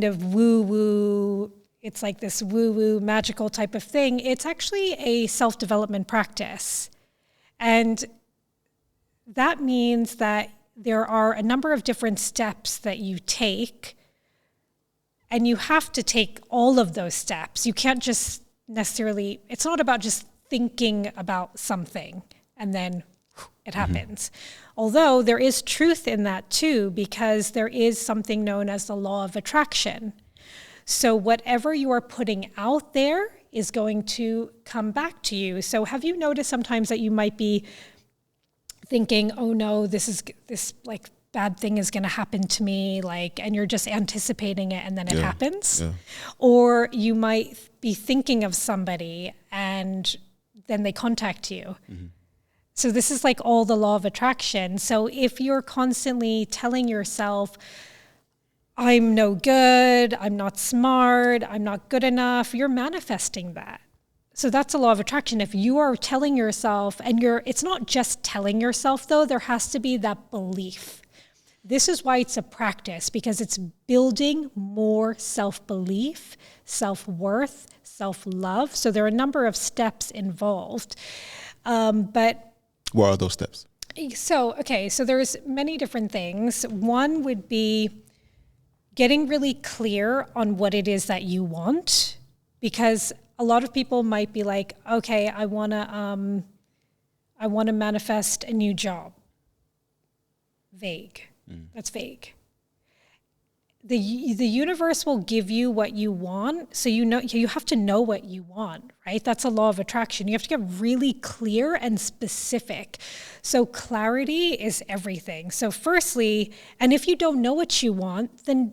of woo-woo. It's like this woo-woo magical type of thing. It's actually a self-development practice. And that means that there are a number of different steps that you take, and you have to take all of those steps. You can't just necessarily, it's not about just thinking about something and then it happens. Although there is truth in that too, because there is something known as the law of attraction. So whatever you are putting out there is going to come back to you. So have you noticed sometimes that you might be thinking, oh no, this bad thing is going to happen to me, and you're just anticipating it and then it happens? Yeah. Or you might be thinking of somebody and then they contact you. Mm-hmm. So this is all the law of attraction. So if you're constantly telling yourself, I'm no good, I'm not smart, I'm not good enough, you're manifesting that. So that's a law of attraction. If you are telling yourself, and it's not just telling yourself though, there has to be that belief. This is why it's a practice, because it's building more self-belief, self-worth, self-love. So there are a number of steps involved. But what are those steps? So there's many different things. One would be getting really clear on what it is that you want, because a lot of people might be like, okay, I want to manifest a new job. Vague. That's vague. The universe will give you what you want, so you have to know what you want, right? That's a law of attraction. You have to get really clear and specific. So clarity is everything. So firstly, and if you don't know what you want, then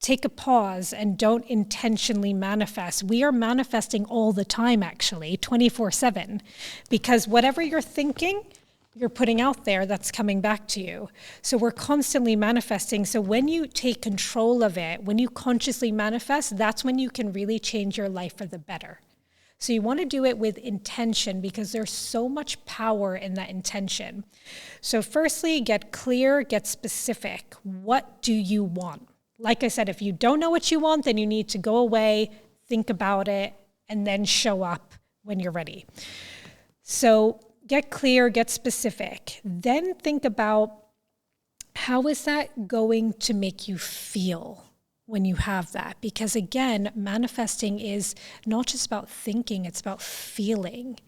take a pause and don't intentionally manifest. We are manifesting all the time, actually, 24/7, because whatever you're thinking, you're putting out there, that's coming back to you. So we're constantly manifesting. So when you take control of it, when you consciously manifest, that's when you can really change your life for the better. So you want to do it with intention, because there's so much power in that intention. So firstly, get clear, get specific. What do you want? Like I said, if you don't know what you want, then you need to go away, think about it, and then show up when you're ready. So get clear, get specific. Then think about, how is that going to make you feel when you have that? Because again, manifesting is not just about thinking, it's about feeling.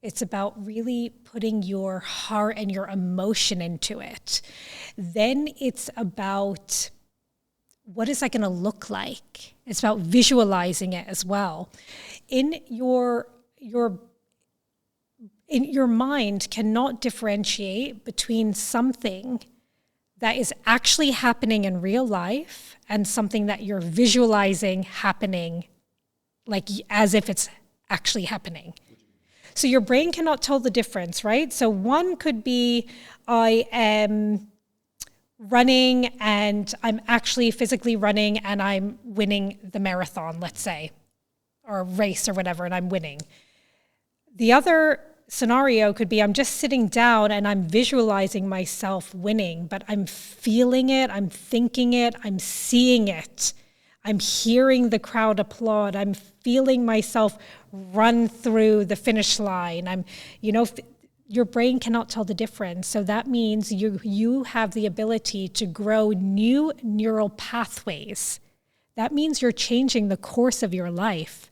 It's about really putting your heart and your emotion into it. Then it's about, what is that going to look like? It's about visualizing it as well. In your mind cannot differentiate between something that is actually happening in real life and something that you're visualizing happening, like as if it's actually happening. So your brain cannot tell the difference, right? So one could be, I am running and I'm actually physically running and I'm winning the marathon, let's say, or race or whatever, and I'm winning. The other scenario could be, I'm just sitting down and I'm visualizing myself winning, but I'm feeling it, I'm thinking it, I'm seeing it. I'm hearing the crowd applaud. I'm feeling myself run through the finish line. Your brain cannot tell the difference. So that means you have the ability to grow new neural pathways. That means you're changing the course of your life.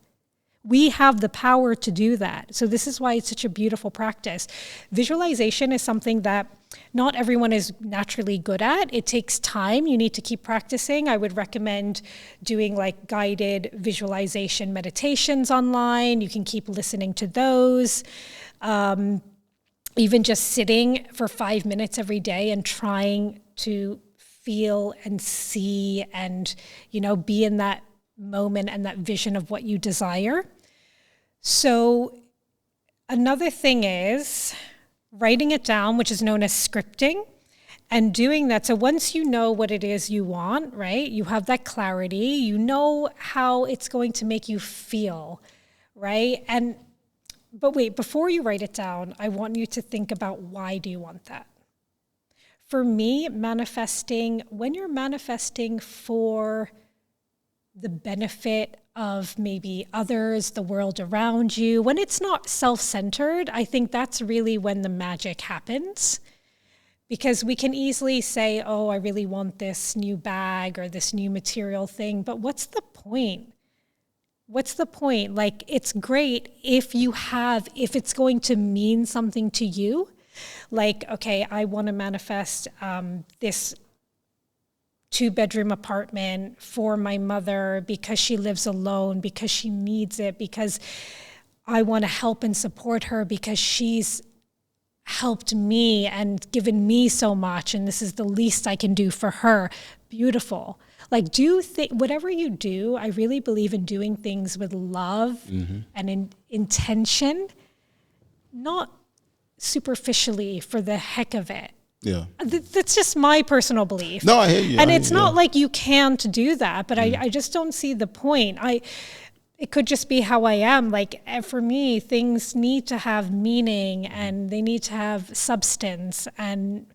We have the power to do that. So this is why it's such a beautiful practice. Visualization is something that not everyone is naturally good at. It takes time. You need to keep practicing. I would recommend doing like guided visualization meditations online. You can keep listening to those. Even just sitting for 5 minutes every day and trying to feel and see and, be in that moment and that vision of what you desire. So another thing is writing it down, which is known as scripting, and doing that. So once you know what it is you want, right, you have that clarity, you know how it's going to make you feel, right? But wait, before you write it down, I want you to think about, why do you want that? For me, when you're manifesting for the benefit of maybe others, the world around you, when it's not self-centered, I think that's really when the magic happens. Because we can easily say, oh, I really want this new bag or this new material thing, but what's the point? What's the point? Like, it's great if it's going to mean something to you. Like, okay, I want to manifest this 2-bedroom apartment for my mother because she lives alone, because she needs it, because I want to help and support her because she's helped me and given me so much, and this is the least I can do for her. Beautiful. Like, whatever you do, I really believe in doing things with love and in intention, not superficially for the heck of it. Yeah. That's just my personal belief. No, I hear you. And it's not like you can't do that, but I just don't see the point. It could just be how I am. Like, for me, things need to have meaning and they need to have substance and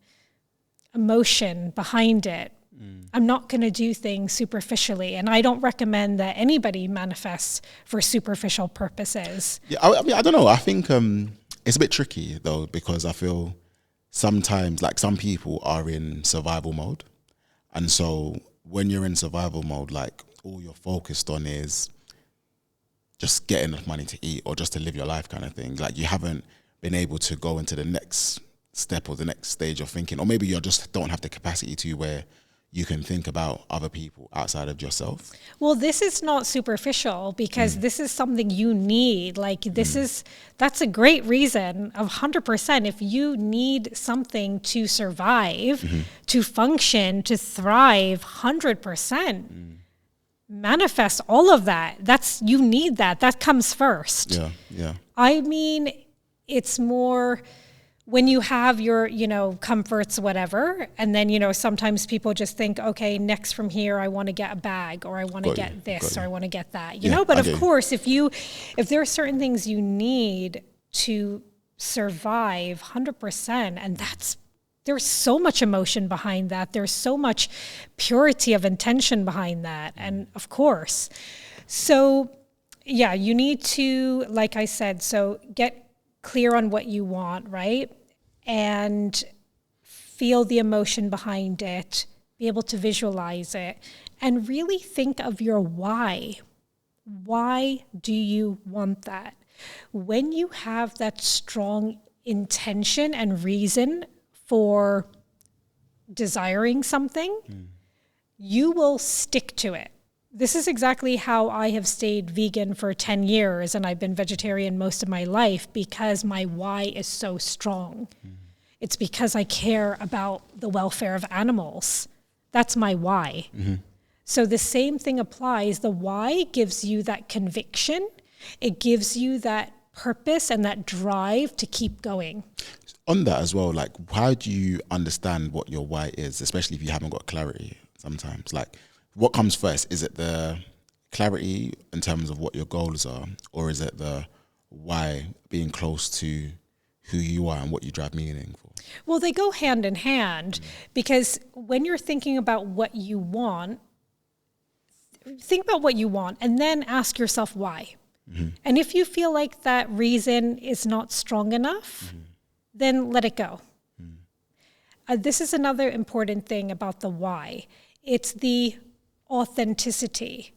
emotion behind it. I'm not going to do things superficially, and I don't recommend that anybody manifests for superficial purposes. Yeah, I don't know. I think it's a bit tricky though, because I feel sometimes, like, some people are in survival mode, and so when you're in survival mode, like, all you're focused on is just getting enough money to eat or just to live your life, kind of thing. Like, you haven't been able to go into the next step or the next stage of thinking, or maybe you just don't have the capacity to, where you can think about other people outside of yourself. Well, this is not superficial, because this is something you need. Like, that's a great reason of 100%. If you need something to survive, to function, to thrive, 100%. Manifest all of that. You need that. That comes first. Yeah. I mean, it's more when you have your, comforts, whatever, and then, sometimes people just think, okay, next from here, I want to get a bag, or I want to get this, or I want to get that, but of course, if there are certain things you need to survive, 100%, and there's so much emotion behind that. There's so much purity of intention behind that. And of course, so yeah, you need to, like I said, so get clear on what you want, right? And feel the emotion behind it, be able to visualize it, and really think of your why. Why do you want that? When you have that strong intention and reason for desiring something, you will stick to it. This is exactly how I have stayed vegan for 10 years and I've been vegetarian most of my life, because my why is so strong. It's because I care about the welfare of animals. That's my why. So the same thing applies. The why gives you that conviction. It gives you that purpose and that drive to keep going. On that as well, like, how do you understand what your why is, especially if you haven't got clarity sometimes? Like, what comes first? Is it the clarity in terms of what your goals are, or is it the why, being close to who you are and what you drive meaning for? Well, they go hand in hand, because when you're thinking about what you want, think about what you want and then ask yourself why. And if you feel like that reason is not strong enough, then let it go. This is another important thing about the why. It's the authenticity,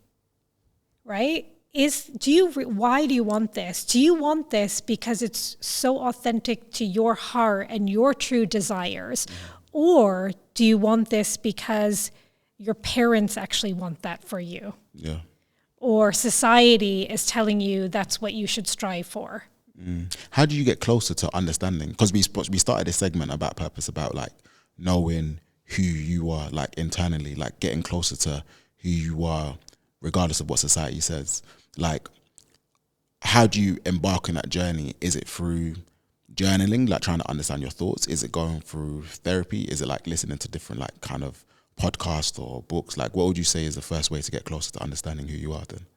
right? Why do you want this? Do you want this because it's so authentic to your heart and your true desires? Or do you want this because your parents actually want that for you? Yeah. Or society is telling you that's what you should strive for? How do you get closer to understanding? Because we started this segment about purpose, about like knowing who you are, like internally, like getting closer to who you are, regardless of what society says. Like, how do you embark on that journey? Is it through journaling, like trying to understand your thoughts? Is it going through therapy? Is it like listening to different like kind of podcasts or books? Like, what would you say is the first way to get closer to understanding who you are then?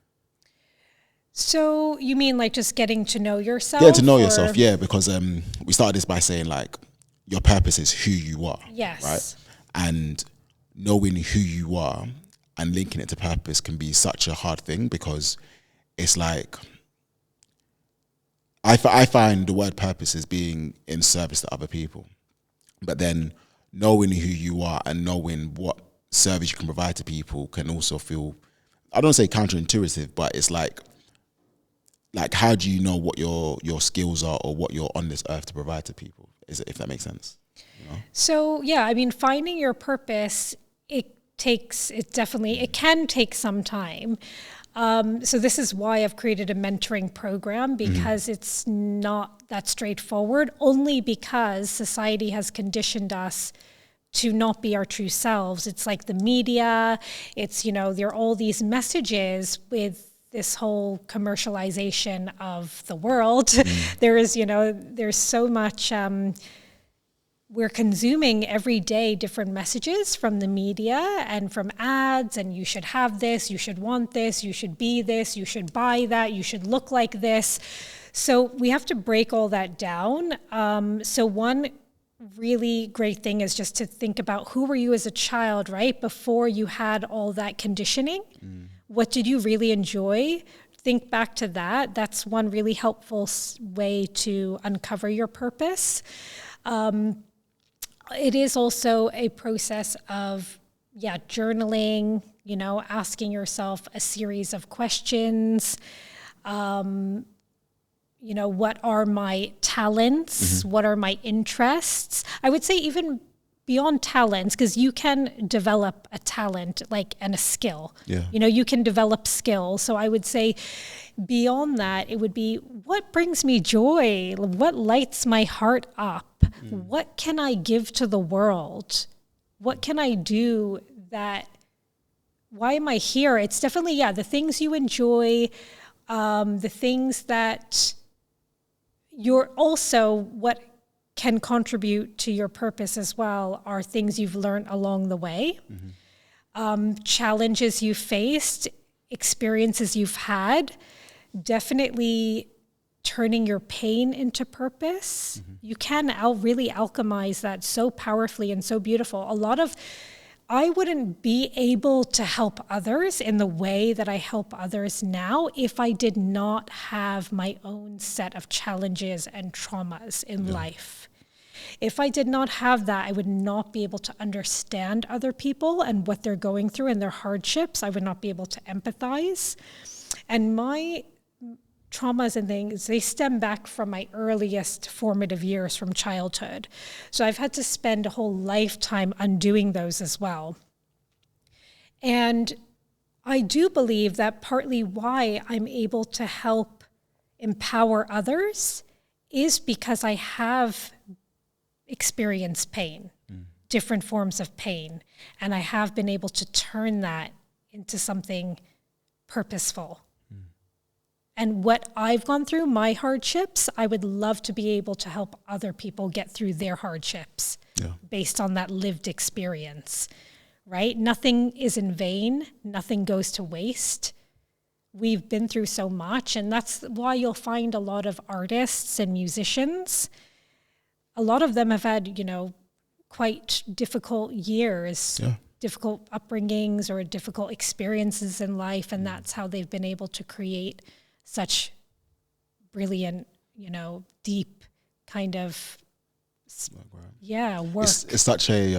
So you mean like just getting to know yourself? Getting to know yourself, yeah, because we started this by saying like your purpose is who you are. Yes. Right? And knowing who you are and linking it to purpose can be such a hard thing, because it's like, I find the word purpose as being in service to other people. But then knowing who you are and knowing what service you can provide to people can also feel, I don't say counterintuitive, but it's like how do you know what your skills are or what you're on this earth to provide to people? If that makes sense. You know? So yeah, I mean, finding your purpose, it can take some time. So this is why I've created a mentoring program, because it's not that straightforward, only because society has conditioned us to not be our true selves. It's like the media, there are all these messages with this whole commercialization of the world. There's so much, we're consuming every day different messages from the media and from ads, and you should have this, you should want this, you should be this, you should buy that, you should look like this. So we have to break all that down. So one really great thing is just to think about, who were you as a child, right? Before you had all that conditioning. What did you really enjoy? Think back to that. That's one really helpful way to uncover your purpose. It is also a process of, journaling, asking yourself a series of questions. What are my talents? What are my interests? I would say even beyond talents, because you can develop a talent and a skill. Yeah. You can develop skills. So I would say beyond that, it would be, what brings me joy? What lights my heart up? What can I give to the world? What can I do why am I here? It's definitely, the things you enjoy, the things that you're also, what can contribute to your purpose as well, are things you've learned along the way, challenges you've faced, experiences you've had, definitely turning your pain into purpose. You can really alchemize that so powerfully and so beautiful. A lot of I wouldn't be able to help others in the way that I help others now if I did not have my own set of challenges and traumas in life. If I did not have that, I would not be able to understand other people and what they're going through and their hardships. I would not be able to empathize. And my traumas and things, they stem back from my earliest formative years from childhood. So I've had to spend a whole lifetime undoing those as well. And I do believe that partly why I'm able to help empower others is because I have experienced pain, different forms of pain, and I have been able to turn that into something purposeful. And what I've gone through, my hardships, I would love to be able to help other people get through their hardships based on that lived experience, right? Nothing is in vain. Nothing goes to waste. We've been through so much, and that's why you'll find a lot of artists and musicians. A lot of them have had, quite difficult years, difficult upbringings or difficult experiences in life, and that's how they've been able to create such brilliant, deep kind of work. It's such a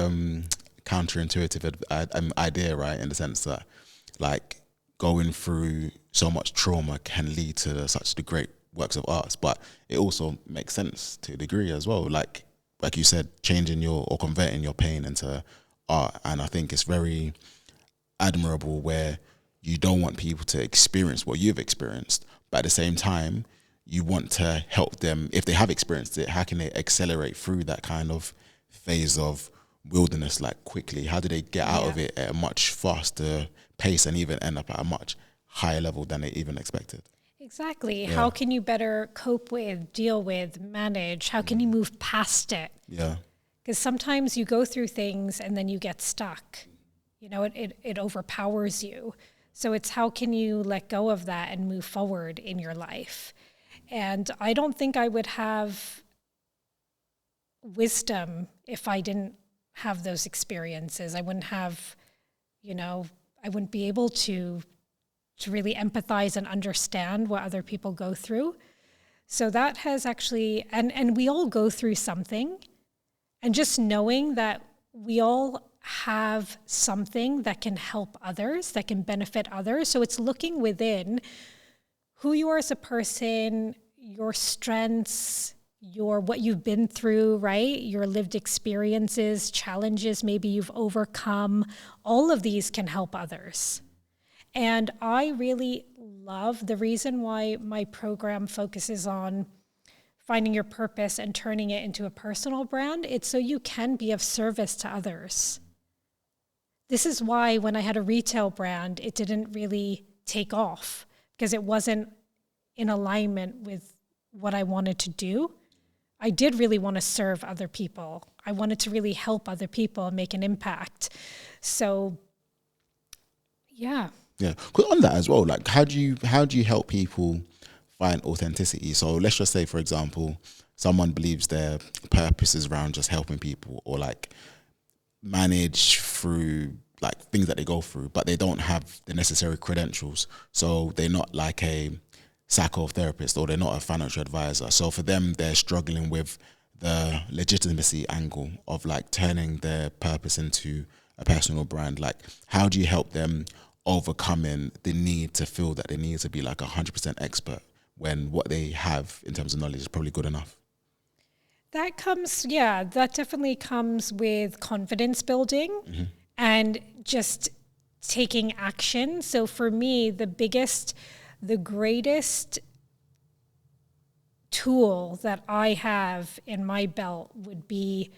counterintuitive idea, right? In the sense that, like, going through so much trauma can lead to such the great works of art, but it also makes sense to a degree as well. Like you said, changing or converting your pain into art, and I think it's very admirable where you don't want people to experience what you've experienced, but at the same time, you want to help them, if they have experienced it, how can they accelerate through that kind of phase of wilderness, like, quickly? How do they get out of it at a much faster pace and even end up at a much higher level than they even expected? Exactly. Yeah. How can you better cope with, deal with, manage? How can you move past it? Yeah. Because sometimes you go through things and then you get stuck. It overpowers you. So it's how can you let go of that and move forward in your life? And I don't think I would have wisdom if I didn't have those experiences. I wouldn't have, I wouldn't be able to really empathize and understand what other people go through. So that has actually, and we all go through something, and just knowing that we all have something that can help others, that can benefit others. So it's looking within who you are as a person, your strengths, what you've been through, right? Your lived experiences, challenges maybe you've overcome. All of these can help others. And I really love the reason why my program focuses on finding your purpose and turning it into a personal brand. It's so you can be of service to others. This is why when I had a retail brand, it didn't really take off, because it wasn't in alignment with what I wanted to do. I did really want to serve other people. I wanted to really help other people and make an impact. So, yeah. Yeah. Because on that as well, like, how do you help people find authenticity? So let's just say, for example, someone believes their purpose is around just helping people, or like manage through like things that they go through, but they don't have the necessary credentials. So they're not like a psychotherapist, or they're not a financial advisor. So for them, they're struggling with the legitimacy angle of like turning their purpose into a personal brand. Like, how do you help them overcoming the need to feel that they need to be like 100% expert when what they have in terms of knowledge is probably good enough? That definitely comes with confidence building and just taking action. So for me, the greatest tool that I have in my belt would be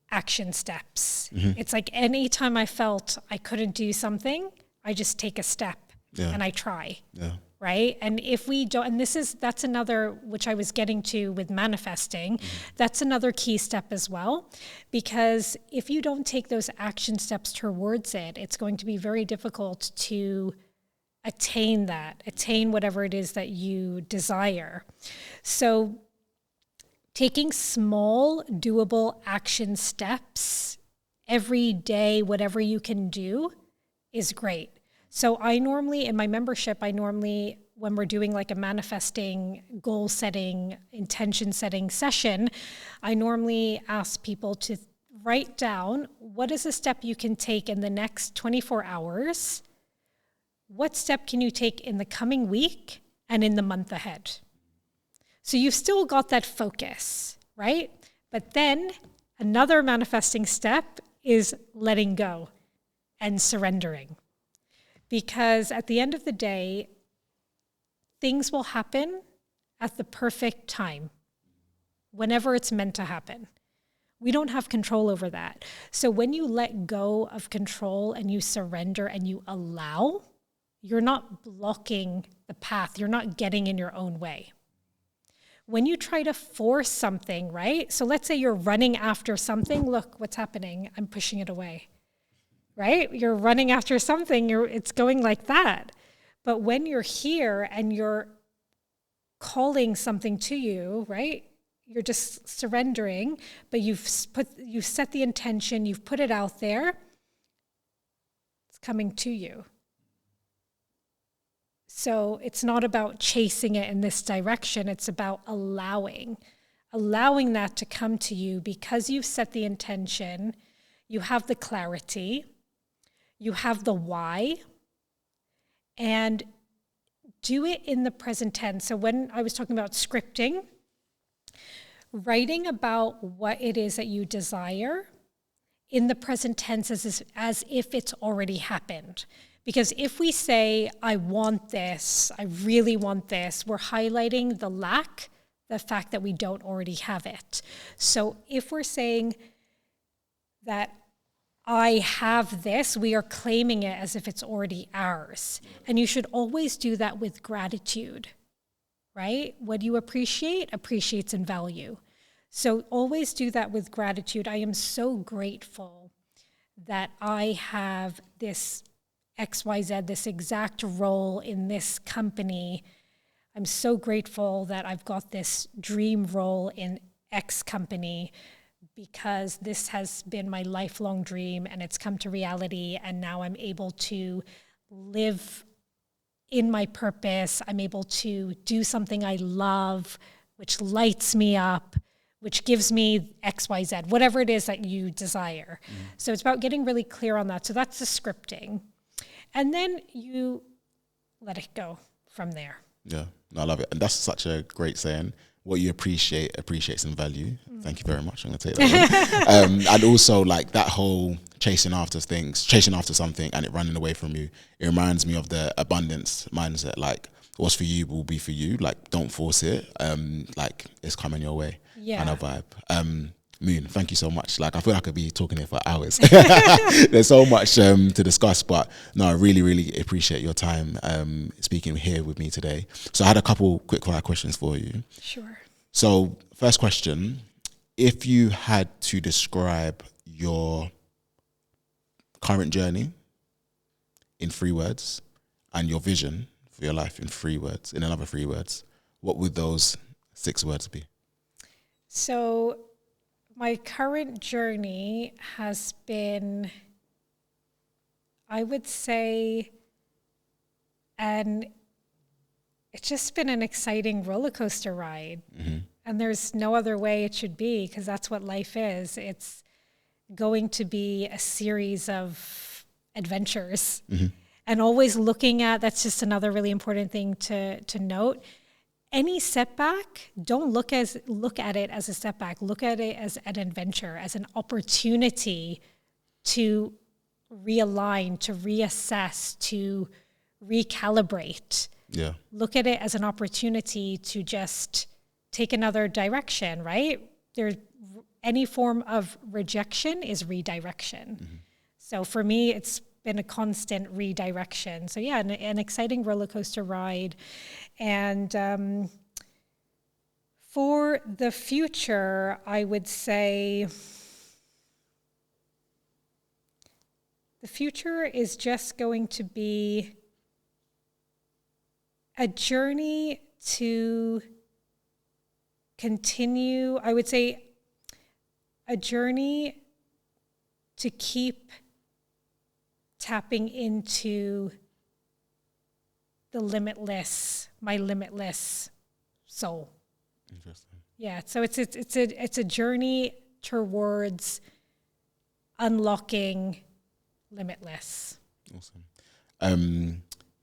action steps. It's like anytime I felt I couldn't do something, I just take a step and I try. Yeah. Right. And if we don't, and that's another, which I was getting to with manifesting, that's another key step as well, because if you don't take those action steps towards it, it's going to be very difficult to attain whatever it is that you desire. So taking small, doable action steps every day, whatever you can do is great. So I normally, in my membership, when we're doing like a manifesting, goal setting, intention setting session, I normally ask people to write down, what is a step you can take in the next 24 hours? What step can you take in the coming week and in the month ahead? So you've still got that focus, right? But then another manifesting step is letting go and surrendering. Because at the end of the day, things will happen at the perfect time, whenever it's meant to happen. We don't have control over that. So when you let go of control and you surrender and you allow, you're not blocking the path. You're not getting in your own way. When you try to force something, right? So let's say you're running after something. Look, what's happening? I'm pushing it away, right? You're running after something. It's going like that. But when you're here and you're calling something to you, right? You're just surrendering, but you've set the intention, you've put it out there. It's coming to you. So it's not about chasing it in this direction. It's about allowing that to come to you because you've set the intention, you have the clarity, you have the why, and do it in the present tense. So when I was talking about scripting, writing about what it is that you desire in the present tense as if it's already happened. Because if we say, I want this, I really want this, we're highlighting the fact that we don't already have it. So if we're saying that I have this, we are claiming it as if it's already ours. And you should always do that with gratitude, right? What you appreciates in value. So always do that with gratitude. I am so grateful that I have this XYZ, this exact role in this company. I'm so grateful that I've got this dream role in X company because this has been my lifelong dream and it's come to reality, and now I'm able to live in my purpose. I'm able to do something I love, which lights me up, which gives me XYZ, whatever it is that you desire. So it's about getting really clear on that. So that's the scripting. And then you let it go from there. Yeah, no, I love it. And that's such a great saying. What you appreciates in value. Thank you very much. I'm going to take that one. And also like that whole chasing after something and it running away from you. It reminds me of the abundance mindset. Like what's for you will be for you. Like don't force it. Like it's coming your way. Yeah. Kind of vibe. Moon, thank you so much. Like I feel like I could be talking here for hours. There's so much to discuss, but no, I really, really appreciate your time speaking here with me today. So I had a couple quick fire questions for you. Sure. So first question, if you had to describe your current journey in 3 words and your vision for your life in 3 words, in another 3 words, what would those 6 words be? So my current journey has been, I would say, and it's just been an exciting roller coaster ride. Mm-hmm. And there's no other way it should be, because that's what life is. It's going to be a series of adventures. Mm-hmm. And always looking at, that's just another really important thing to note. Any setback, don't look at it as a setback. Look at it as an adventure, as an opportunity to realign, to reassess, to recalibrate. Yeah. Look at it as an opportunity to just take another direction, right? Any form of rejection is redirection. Mm-hmm. So for me, it's been a constant redirection. So yeah, an exciting roller coaster ride. And for the future, I would say the future is just going to be a journey to continue, I would say a journey to keep tapping into my limitless soul. Interesting. Yeah, so it's a journey towards unlocking limitless. Awesome.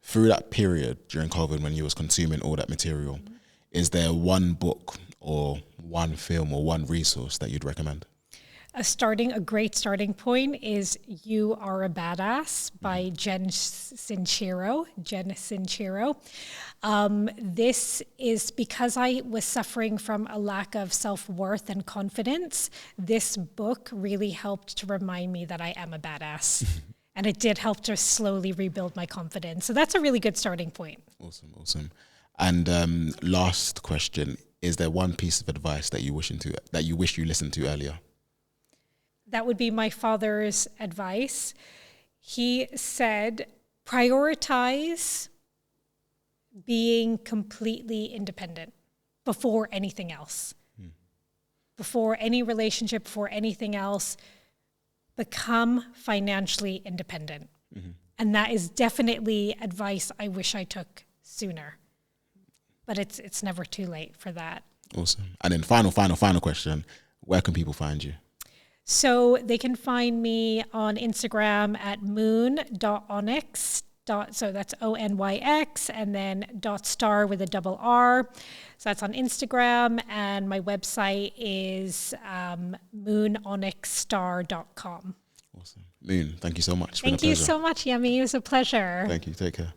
Through that period during COVID when you was consuming all that material, is there one book or one film or one resource that you'd recommend? A great starting point is You Are a Badass by Jen Sincero. This is because I was suffering from a lack of self-worth and confidence. This book really helped to remind me that I am a badass. And it did help to slowly rebuild my confidence. So that's a really good starting point. Awesome. And last question, is there one piece of advice that you wish you listened to earlier? That would be my father's advice. He said, prioritize being completely independent before anything else. Before any relationship, before anything else, become financially independent. And that is definitely advice I wish I took sooner. But it's never too late for that. Awesome. And then final question, where can people find you? So they can find me on Instagram at moon.onyx. So that's ONYX and then .star with a double R. So that's on Instagram, and my website is moononyxstarr.com. Awesome. Moon, thank you so much. Thank you so much, Yemi. It was a pleasure. Thank you. Take care.